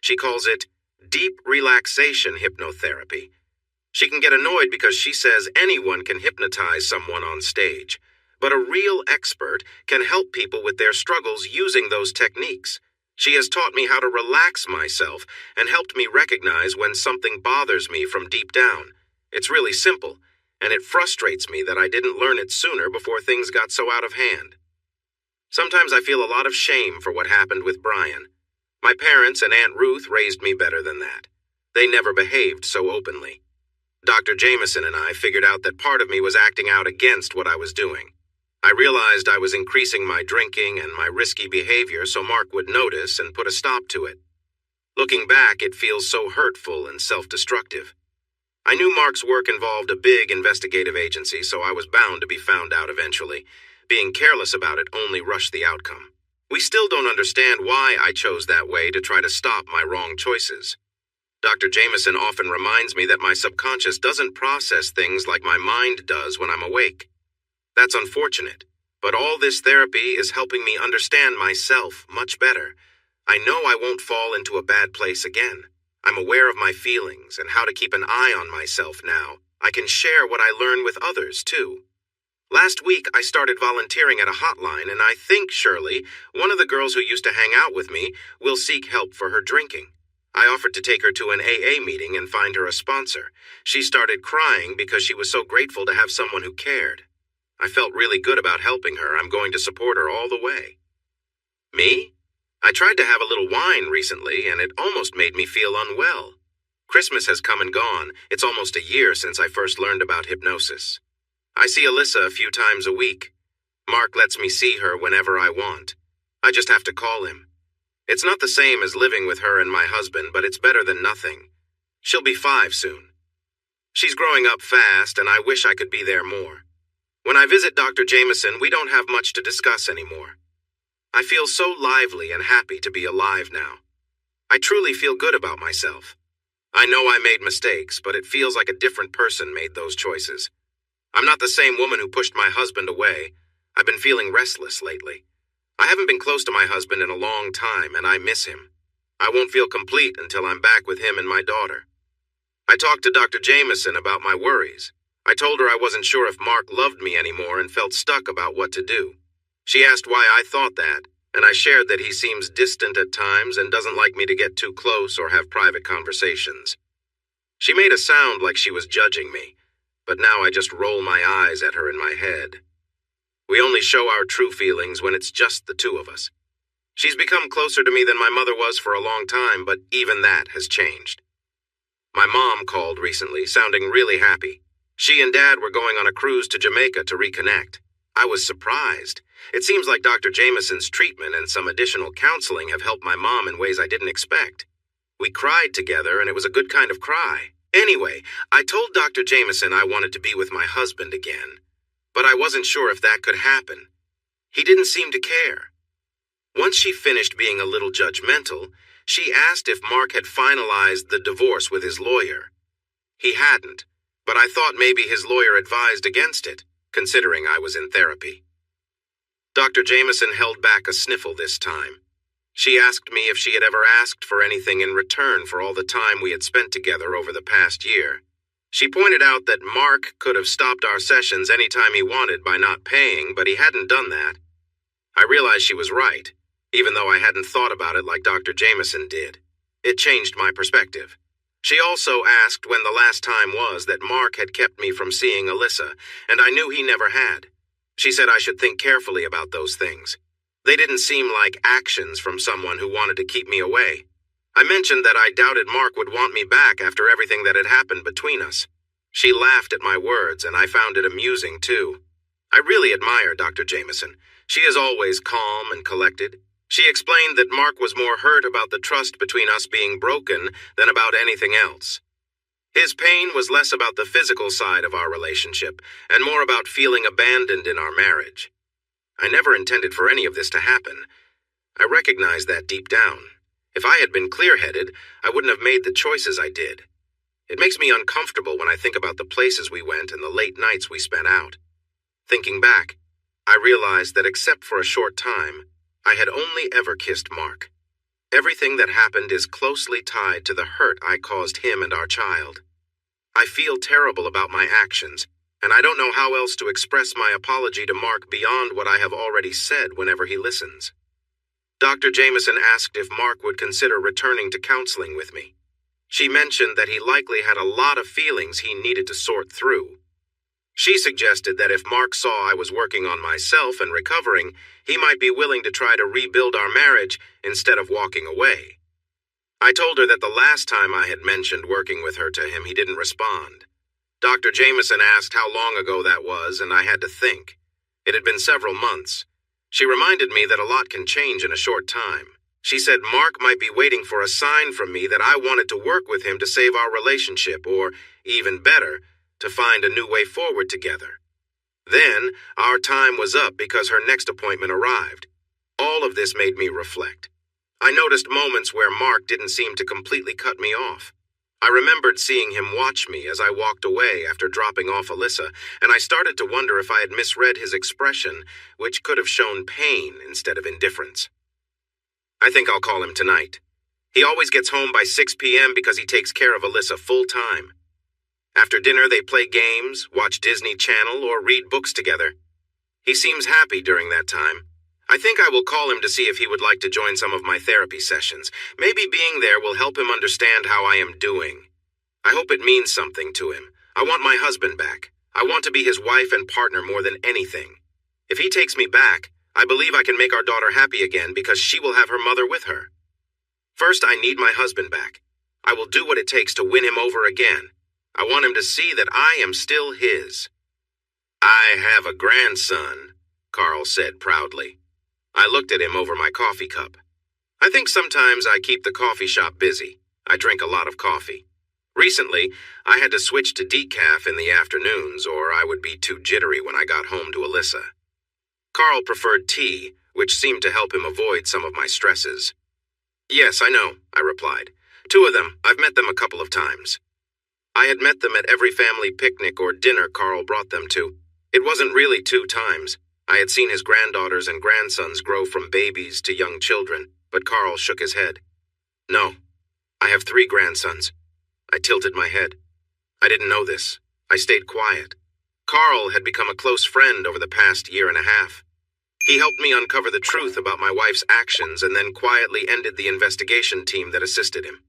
She calls it deep relaxation hypnotherapy. She can get annoyed because she says anyone can hypnotize someone on stage. But a real expert can help people with their struggles using those techniques. She has taught me how to relax myself and helped me recognize when something bothers me from deep down. It's really simple, and it frustrates me that I didn't learn it sooner before things got so out of hand. Sometimes I feel a lot of shame for what happened with Brian. My parents and Aunt Ruth raised me better than that. They never behaved so openly. Dr. Jameson and I figured out that part of me was acting out against what I was doing. I realized I was increasing my drinking and my risky behavior so Mark would notice and put a stop to it. Looking back, it feels so hurtful and self-destructive. I knew Mark's work involved a big investigative agency, so I was bound to be found out eventually. Being careless about it only rushed the outcome. We still don't understand why I chose that way to try to stop my wrong choices. Dr. Jameson often reminds me that my subconscious doesn't process things like my mind does when I'm awake. That's unfortunate, but all this therapy is helping me understand myself much better. I know I won't fall into a bad place again. I'm aware of my feelings and how to keep an eye on myself now. I can share what I learn with others, too. Last week, I started volunteering at a hotline, and I think Shirley, one of the girls who used to hang out with me, will seek help for her drinking. I offered to take her to an AA meeting and find her a sponsor. She started crying because she was so grateful to have someone who cared. I felt really good about helping her. I'm going to support her all the way. Me? I tried to have a little wine recently, and it almost made me feel unwell. Christmas has come and gone. It's almost a year since I first learned about hypnosis. I see Alyssa a few times a week. Mark lets me see her whenever I want. I just have to call him. It's not the same as living with her and my husband, but it's better than nothing. She'll be 5 soon. She's growing up fast, and I wish I could be there more. When I visit Dr. Jameson, we don't have much to discuss anymore. I feel so lively and happy to be alive now. I truly feel good about myself. I know I made mistakes, but it feels like a different person made those choices. I'm not the same woman who pushed my husband away. I've been feeling restless lately. I haven't been close to my husband in a long time, and I miss him. I won't feel complete until I'm back with him and my daughter. I talked to Dr. Jameson about my worries. I told her I wasn't sure if Mark loved me anymore and felt stuck about what to do. She asked why I thought that, and I shared that he seems distant at times and doesn't like me to get too close or have private conversations. She made a sound like she was judging me, but now I just roll my eyes at her in my head. We only show our true feelings when it's just the two of us. She's become closer to me than my mother was for a long time, but even that has changed. My mom called recently, sounding really happy. She and Dad were going on a cruise to Jamaica to reconnect. I was surprised. It seems like Dr. Jameson's treatment and some additional counseling have helped my mom in ways I didn't expect. We cried together, and it was a good kind of cry. Anyway, I told Dr. Jameson I wanted to be with my husband again, but I wasn't sure if that could happen. He didn't seem to care. Once she finished being a little judgmental, she asked if Mark had finalized the divorce with his lawyer. He hadn't, but I thought maybe his lawyer advised against it, considering I was in therapy. Dr. Jameson held back a sniffle this time. She asked me if she had ever asked for anything in return for all the time we had spent together over the past year. She pointed out that Mark could have stopped our sessions any time he wanted by not paying, but he hadn't done that. I realized she was right, even though I hadn't thought about it like Dr. Jameson did. It changed my perspective. She also asked when the last time was that Mark had kept me from seeing Alyssa, and I knew he never had. She said I should think carefully about those things. They didn't seem like actions from someone who wanted to keep me away. I mentioned that I doubted Mark would want me back after everything that had happened between us. She laughed at my words, and I found it amusing, too. I really admire Dr. Jameson. She is always calm and collected. She explained that Mark was more hurt about the trust between us being broken than about anything else. His pain was less about the physical side of our relationship and more about feeling abandoned in our marriage. I never intended for any of this to happen. I recognized that deep down. If I had been clear-headed, I wouldn't have made the choices I did. It makes me uncomfortable when I think about the places we went and the late nights we spent out. Thinking back, I realized that except for a short time, I had only ever kissed Mark. Everything that happened is closely tied to the hurt I caused him and our child. I feel terrible about my actions, and I don't know how else to express my apology to Mark beyond what I have already said whenever he listens. Dr. Jameson asked if Mark would consider returning to counseling with me. She mentioned that he likely had a lot of feelings he needed to sort through. She suggested that if Mark saw I was working on myself and recovering, he might be willing to try to rebuild our marriage instead of walking away. I told her that the last time I had mentioned working with her to him, he didn't respond. Dr. Jameson asked how long ago that was, and I had to think. It had been several months. She reminded me that a lot can change in a short time. She said Mark might be waiting for a sign from me that I wanted to work with him to save our relationship, or, even better, to find a new way forward together. Then, our time was up because her next appointment arrived. All of this made me reflect. I noticed moments where Mark didn't seem to completely cut me off. I remembered seeing him watch me as I walked away after dropping off Alyssa, and I started to wonder if I had misread his expression, which could have shown pain instead of indifference. I think I'll call him tonight. He always gets home by 6 p.m. because he takes care of Alyssa full time. After dinner, they play games, watch Disney Channel, or read books together. He seems happy during that time. I think I will call him to see if he would like to join some of my therapy sessions. Maybe being there will help him understand how I am doing. I hope it means something to him. I want my husband back. I want to be his wife and partner more than anything. If he takes me back, I believe I can make our daughter happy again because she will have her mother with her. First, I need my husband back. I will do what it takes to win him over again. I want him to see that I am still his. I have a grandson, Carl said proudly. I looked at him over my coffee cup. I think sometimes I keep the coffee shop busy. I drink a lot of coffee. Recently, I had to switch to decaf in the afternoons, or I would be too jittery when I got home to Alyssa. Carl preferred tea, which seemed to help him avoid some of my stresses. Yes, I know, I replied. 2 of them. I've met them a couple of times. I had met them at every family picnic or dinner Carl brought them to. It wasn't really 2 times. I had seen his granddaughters and grandsons grow from babies to young children, but Carl shook his head. No, I have 3 grandsons. I tilted my head. I didn't know this. I stayed quiet. Carl had become a close friend over the past year and a half. He helped me uncover the truth about my wife's actions and then quietly ended the investigation team that assisted him.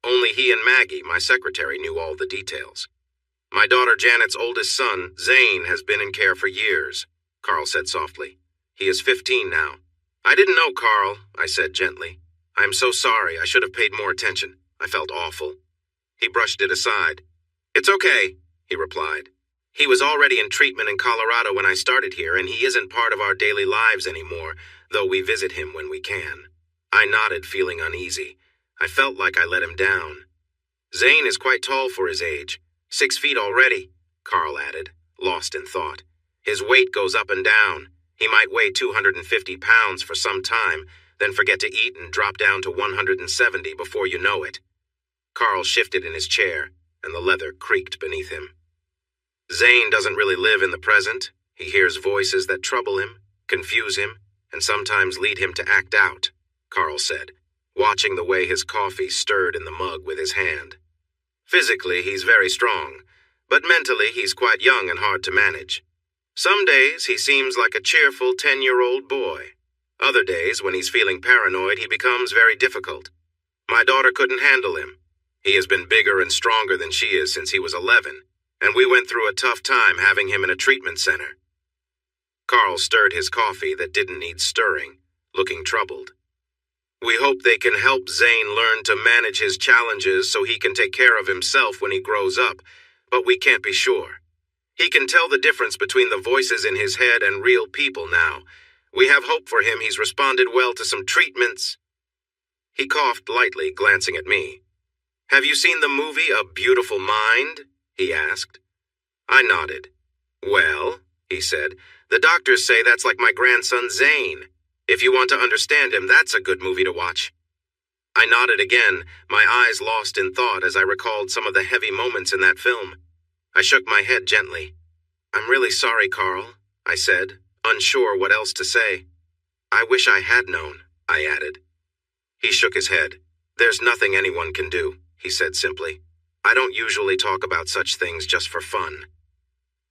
Only he and Maggie, my secretary, knew all the details. My daughter Janet's oldest son, Zane, has been in care for years, Carl said softly. He is 15 now. I didn't know, Carl, I said gently. I am so sorry. I should have paid more attention. I felt awful. He brushed it aside. It's okay, he replied. He was already in treatment in Colorado when I started here, and he isn't part of our daily lives anymore, though we visit him when we can. I nodded, feeling uneasy. I felt like I let him down. Zane is quite tall for his age. 6 feet already, Carl added, lost in thought. His weight goes up and down. He might weigh 250 pounds for some time, then forget to eat and drop down to 170 before you know it. Carl shifted in his chair, and the leather creaked beneath him. Zane doesn't really live in the present. He hears voices that trouble him, confuse him, and sometimes lead him to act out, Carl said, watching the way his coffee stirred in the mug with his hand. Physically, he's very strong, but mentally he's quite young and hard to manage. Some days he seems like a cheerful 10-year-old boy. Other days, when he's feeling paranoid, he becomes very difficult. My daughter couldn't handle him. He has been bigger and stronger than she is since he was 11, and we went through a tough time having him in a treatment center. Carl stirred his coffee that didn't need stirring, looking troubled. We hope they can help Zane learn to manage his challenges so he can take care of himself when he grows up, but we can't be sure. He can tell the difference between the voices in his head and real people now. We have hope for him. He's responded well to some treatments. He coughed lightly, glancing at me. Have you seen the movie A Beautiful Mind? He asked. I nodded. Well, he said, the doctors say that's like my grandson Zane. If you want to understand him, that's a good movie to watch. I nodded again, my eyes lost in thought as I recalled some of the heavy moments in that film. I shook my head gently. I'm really sorry, Carl, I said, unsure what else to say. I wish I had known, I added. He shook his head. There's nothing anyone can do, he said simply. I don't usually talk about such things just for fun.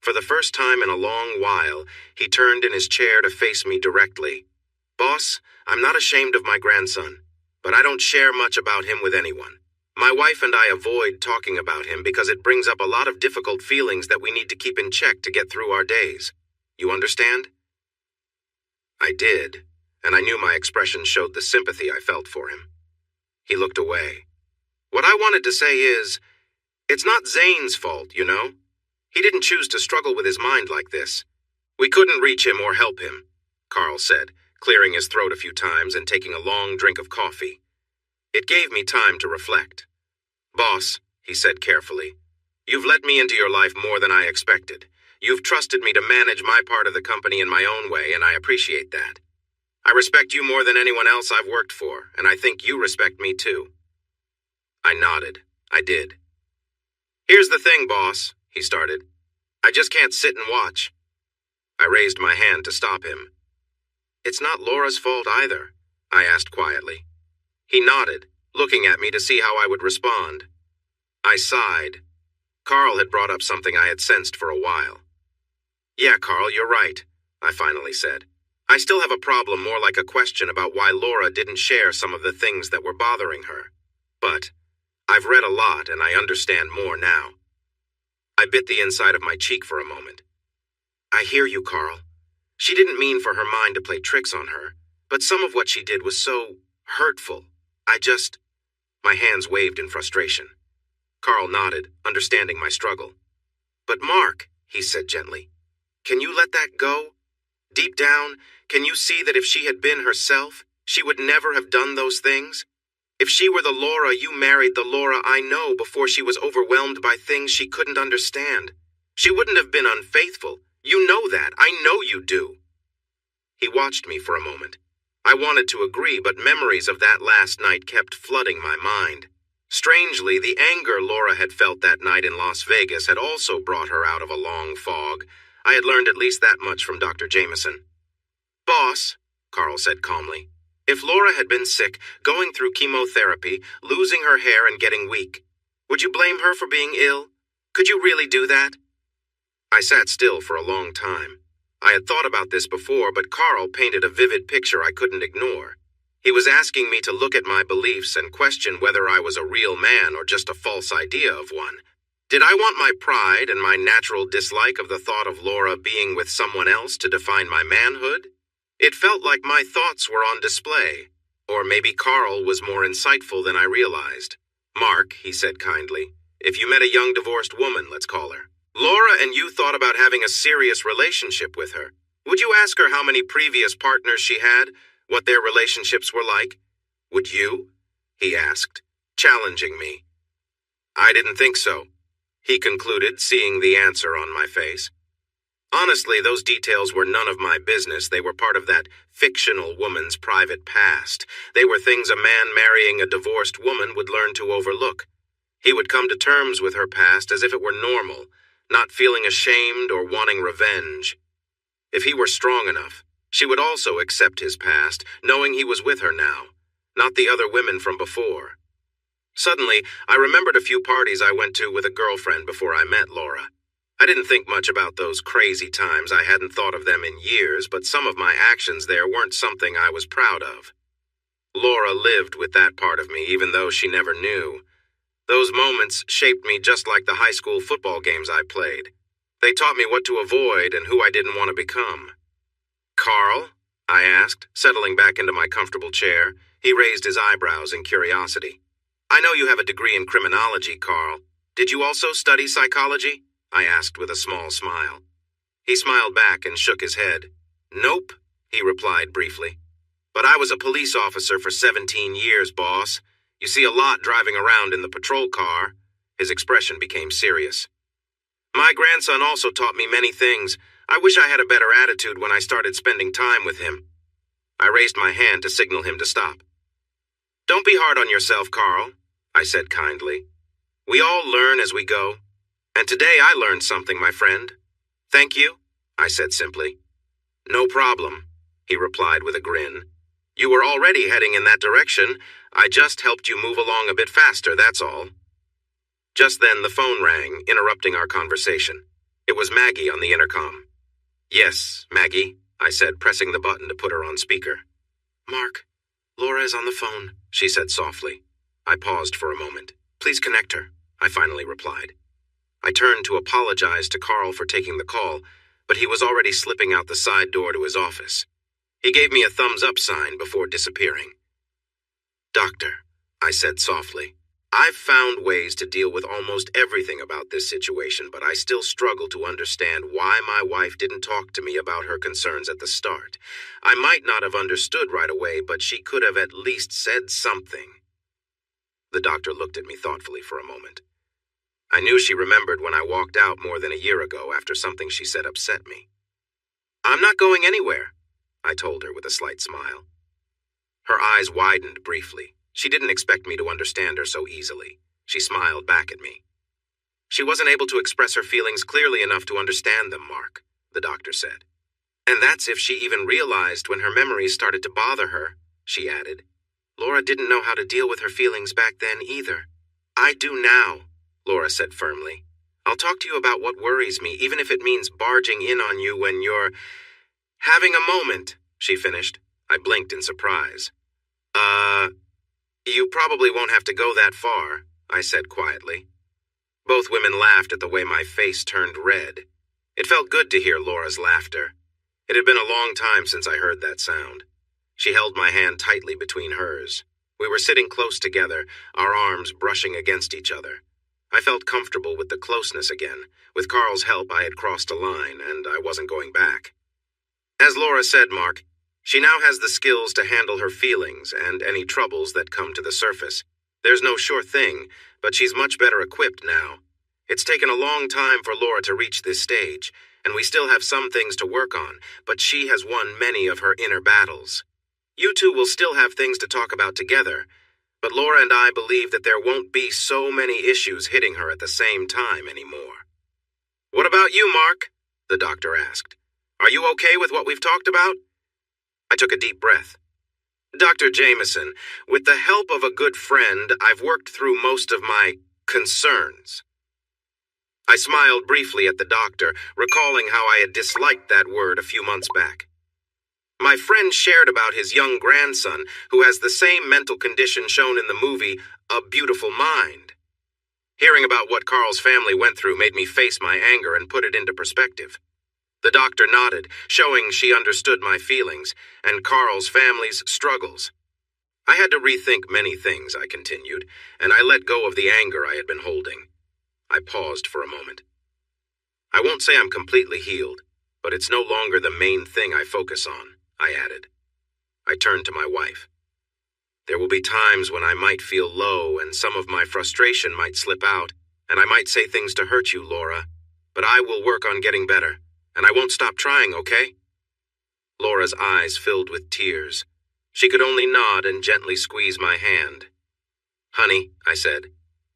For the first time in a long while, he turned in his chair to face me directly. Boss, I'm not ashamed of my grandson, but I don't share much about him with anyone. My wife and I avoid talking about him because it brings up a lot of difficult feelings that we need to keep in check to get through our days. You understand? I did, and I knew my expression showed the sympathy I felt for him. He looked away. What I wanted to say is, it's not Zane's fault, you know? He didn't choose to struggle with his mind like this. We couldn't reach him or help him, Carl said, clearing his throat a few times and taking a long drink of coffee. It gave me time to reflect. Boss, he said carefully, you've let me into your life more than I expected. You've trusted me to manage my part of the company in my own way, and I appreciate that. I respect you more than anyone else I've worked for, and I think you respect me too. I nodded. I did. Here's the thing, boss, he started. I just can't sit and watch. I raised my hand to stop him. It's not Laura's fault either, I asked quietly. He nodded, looking at me to see how I would respond. I sighed. Carl had brought up something I had sensed for a while. Yeah, Carl, you're right, I finally said. I still have a problem more like a question about why Laura didn't share some of the things that were bothering her. But I've read a lot and I understand more now. I bit the inside of my cheek for a moment. I hear you, Carl. She didn't mean for her mind to play tricks on her, but some of what she did was so hurtful. My hands waved in frustration. Carl nodded, understanding my struggle. But Mark, he said gently, can you let that go? Deep down, can you see that if she had been herself, She would never have done those things? If she were the Laura you married, the Laura I know before she was overwhelmed by things she couldn't understand, she wouldn't have been unfaithful. You know that. I know you do. He watched me for a moment. I wanted to agree, but memories of that last night kept flooding my mind. Strangely, the anger Laura had felt that night in Las Vegas had also brought her out of a long fog. I had learned at least that much from Dr. Jameson. "Boss," Carl said calmly, "if Laura had been sick, going through chemotherapy, losing her hair and getting weak, would you blame her for being ill? Could you really do that?" I sat still for a long time. I had thought about this before, but Carl painted a vivid picture I couldn't ignore. He was asking me to look at my beliefs and question whether I was a real man or just a false idea of one. Did I want my pride and my natural dislike of the thought of Laura being with someone else to define my manhood? It felt like my thoughts were on display. Or maybe Carl was more insightful than I realized. "Mark," he said kindly, "if you met a young divorced woman, let's call her, Laura, and you thought about having a serious relationship with her, would you ask her how many previous partners she had, what their relationships were like? Would you?" he asked, challenging me. "I didn't think so," he concluded, seeing the answer on my face. Honestly, those details were none of my business. They were part of that fictional woman's private past. They were things a man marrying a divorced woman would learn to overlook. He would come to terms with her past as if it were normal, not feeling ashamed or wanting revenge. If he were strong enough, she would also accept his past, knowing he was with her now, not the other women from before. Suddenly, I remembered a few parties I went to with a girlfriend before I met Laura. I didn't think much about those crazy times. I hadn't thought of them in years, but some of my actions there weren't something I was proud of. Laura lived with that part of me, even though she never knew. Those moments shaped me just like the high school football games I played. They taught me what to avoid and who I didn't want to become. "Carl?" I asked, settling back into my comfortable chair. He raised his eyebrows in curiosity. "I know you have a degree in criminology, Carl. Did you also study psychology?" I asked with a small smile. He smiled back and shook his head. "Nope," he replied briefly. "But I was a police officer for 17 years, boss. You see a lot driving around in the patrol car." His expression became serious. "My grandson also taught me many things. I wish I had a better attitude when I started spending time with him." I raised my hand to signal him to stop. "Don't be hard on yourself, Carl," I said kindly. "We all learn as we go. And today I learned something, my friend." "Thank you," I said simply. "No problem," he replied with a grin. "You were already heading in that direction. I just helped you move along a bit faster, that's all." Just then the phone rang, interrupting our conversation. It was Maggie on the intercom. "Yes, Maggie," I said, pressing the button to put her on speaker. "Mark, Laura is on the phone," she said softly. I paused for a moment. "Please connect her," I finally replied. I turned to apologize to Carl for taking the call, but he was already slipping out the side door to his office. He gave me a thumbs-up sign before disappearing. "Doctor," I said softly, "I've found ways to deal with almost everything about this situation, but I still struggle to understand why my wife didn't talk to me about her concerns at the start. I might not have understood right away, but she could have at least said something." The doctor looked at me thoughtfully for a moment. I knew she remembered when I walked out more than a year ago after something she said upset me. "I'm not going anywhere," I told her with a slight smile. Her eyes widened briefly. She didn't expect me to understand her so easily. She smiled back at me. "She wasn't able to express her feelings clearly enough to understand them, Mark," the doctor said. "And that's if she even realized when her memories started to bother her," she added. "Laura didn't know how to deal with her feelings back then either." "I do now," Laura said firmly. "I'll talk to you about what worries me, even if it means barging in on you when you're having a moment," she finished. I blinked in surprise. You probably won't have to go that far," I said quietly. Both women laughed at the way my face turned red. It felt good to hear Laura's laughter. It had been a long time since I heard that sound. She held my hand tightly between hers. We were sitting close together, our arms brushing against each other. I felt comfortable with the closeness again. With Carl's help, I had crossed a line, and I wasn't going back. "As Laura said, Mark, She now has the skills to handle her feelings and any troubles that come to the surface. There's no sure thing, but she's much better equipped now. It's taken a long time for Laura to reach this stage, and we still have some things to work on, but she has won many of her inner battles. You two will still have things to talk about together, but Laura and I believe that there won't be so many issues hitting her at the same time anymore. What about you, Mark? The doctor asked. Are you okay with what we've talked about? I took a deep breath. Dr. Jameson, with the help of a good friend, I've worked through most of my concerns. I smiled briefly at the doctor, recalling how I had disliked that word a few months back. My friend shared about his young grandson, who has the same mental condition shown in the movie, A Beautiful Mind. Hearing about what Carl's family went through made me face my anger and put it into perspective. The doctor nodded, showing she understood my feelings and Carl's family's struggles. I had to rethink many things, I continued, and I let go of the anger I had been holding. I paused for a moment. I won't say I'm completely healed, but it's no longer the main thing I focus on, I added. I turned to my wife. There will be times when I might feel low and some of my frustration might slip out, and I might say things to hurt you, Laura, but I will work on getting better. And I won't stop trying, okay? Laura's eyes filled with tears. She could only nod and gently squeeze my hand. Honey, I said,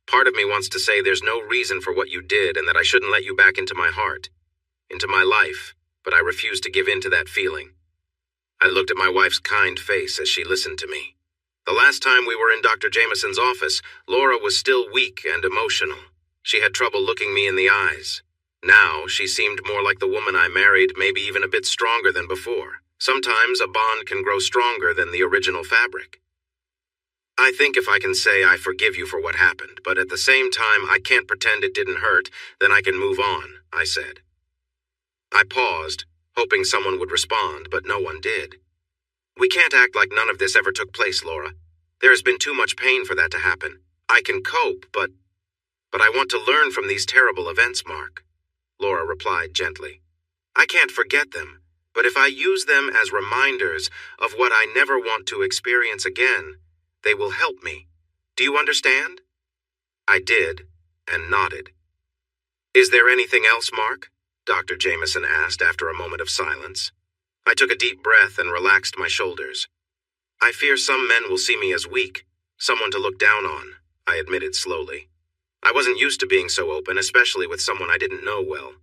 part of me wants to say there's no reason for what you did and that I shouldn't let you back into my heart, into my life, but I refuse to give in to that feeling. I looked at my wife's kind face as she listened to me. The last time we were in Dr. Jameson's office, Laura was still weak and emotional. She had trouble looking me in the eyes. Now, she seemed more like the woman I married, maybe even a bit stronger than before. Sometimes a bond can grow stronger than the original fabric. I think if I can say I forgive you for what happened, but at the same time I can't pretend it didn't hurt, then I can move on, I said. I paused, hoping someone would respond, but no one did. We can't act like none of this ever took place, Laura. There has been too much pain for that to happen. I can cope, but I want to learn from these terrible events, Mark. Laura replied gently. I can't forget them, but if I use them as reminders of what I never want to experience again, they will help me. Do you understand? I did, and nodded. Is there anything else, Mark? Dr. Jameson asked after a moment of silence. I took a deep breath and relaxed my shoulders. I fear some men will see me as weak, someone to look down on, I admitted slowly. I wasn't used to being so open, especially with someone I didn't know well.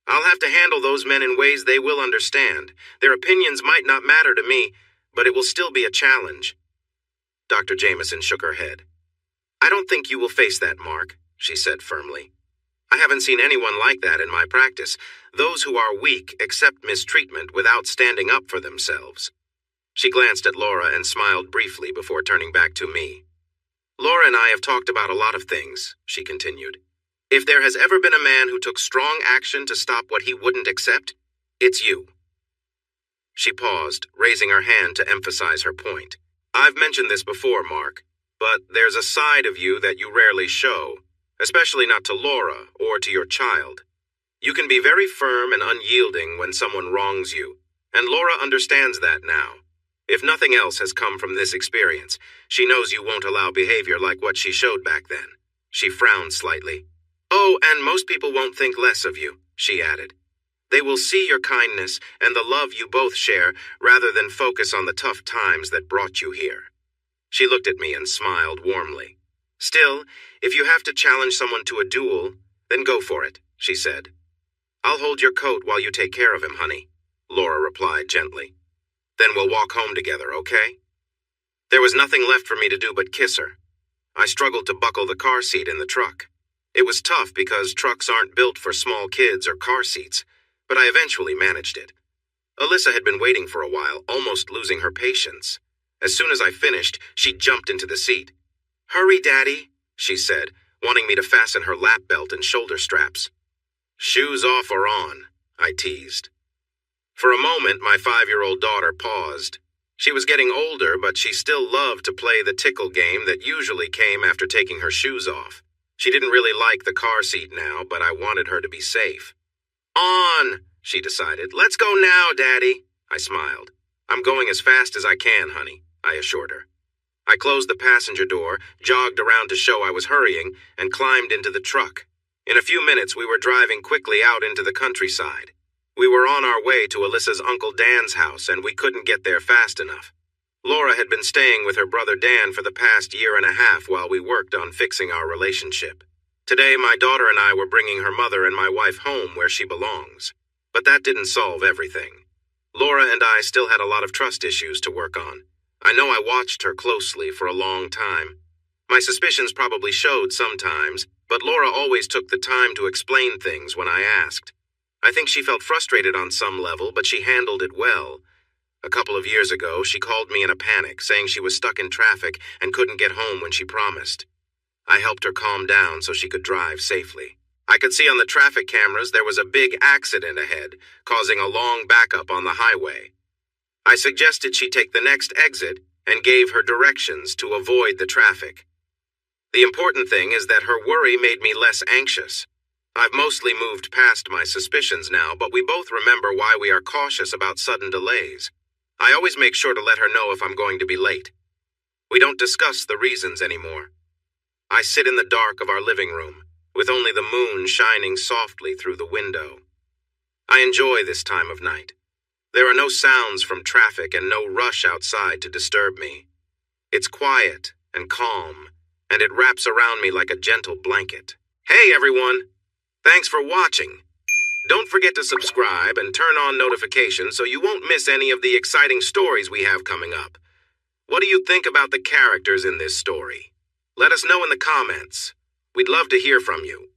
I'll have to handle those men in ways they will understand. Their opinions might not matter to me, but it will still be a challenge. Dr. Jameson shook her head. I don't think you will face that, Mark, she said firmly. I haven't seen anyone like that in my practice. Those who are weak accept mistreatment without standing up for themselves. She glanced at Laura and smiled briefly before turning back to me. Laura and I have talked about a lot of things, she continued. If there has ever been a man who took strong action to stop what he wouldn't accept, it's you. She paused, raising her hand to emphasize her point. I've mentioned this before, Mark, but there's a side of you that you rarely show, especially not to Laura or to your child. You can be very firm and unyielding when someone wrongs you, and Laura understands that now. If nothing else has come from this experience, she knows you won't allow behavior like what she showed back then. She frowned slightly. Oh, and most people won't think less of you, she added. They will see your kindness and the love you both share rather than focus on the tough times that brought you here. She looked at me and smiled warmly. Still, if you have to challenge someone to a duel, then go for it, she said. I'll hold your coat while you take care of him, honey, Laura replied gently. Then we'll walk home together, okay? There was nothing left for me to do but kiss her. I struggled to buckle the car seat in the truck. It was tough because trucks aren't built for small kids or car seats, but I eventually managed it. Alyssa had been waiting for a while, almost losing her patience. As soon as I finished, she jumped into the seat. Hurry, Daddy, she said, wanting me to fasten her lap belt and shoulder straps. Shoes off or on, I teased. For a moment, my 5-year-old daughter paused. She was getting older, but she still loved to play the tickle game that usually came after taking her shoes off. She didn't really like the car seat now, but I wanted her to be safe. On, she decided. Let's go now, Daddy, I smiled. I'm going as fast as I can, honey, I assured her. I closed the passenger door, jogged around to show I was hurrying, and climbed into the truck. In a few minutes, we were driving quickly out into the countryside. We were on our way to Alyssa's Uncle Dan's house, and we couldn't get there fast enough. Laura had been staying with her brother Dan for the past year and a half while we worked on fixing our relationship. Today, my daughter and I were bringing her mother and my wife home where she belongs. But that didn't solve everything. Laura and I still had a lot of trust issues to work on. I know I watched her closely for a long time. My suspicions probably showed sometimes, but Laura always took the time to explain things when I asked. I think she felt frustrated on some level, but she handled it well. A couple of years ago, she called me in a panic, saying she was stuck in traffic and couldn't get home when she promised. I helped her calm down so she could drive safely. I could see on the traffic cameras there was a big accident ahead, causing a long backup on the highway. I suggested she take the next exit and gave her directions to avoid the traffic. The important thing is that her worry made me less anxious. I've mostly moved past my suspicions now, but we both remember why we are cautious about sudden delays. I always make sure to let her know if I'm going to be late. We don't discuss the reasons anymore. I sit in the dark of our living room, with only the moon shining softly through the window. I enjoy this time of night. There are no sounds from traffic and no rush outside to disturb me. It's quiet and calm, and it wraps around me like a gentle blanket. Hey everyone! Thanks for watching. Don't forget to subscribe and turn on notifications so you won't miss any of the exciting stories we have coming up. What do you think about the characters in this story? Let us know in the comments. We'd love to hear from you.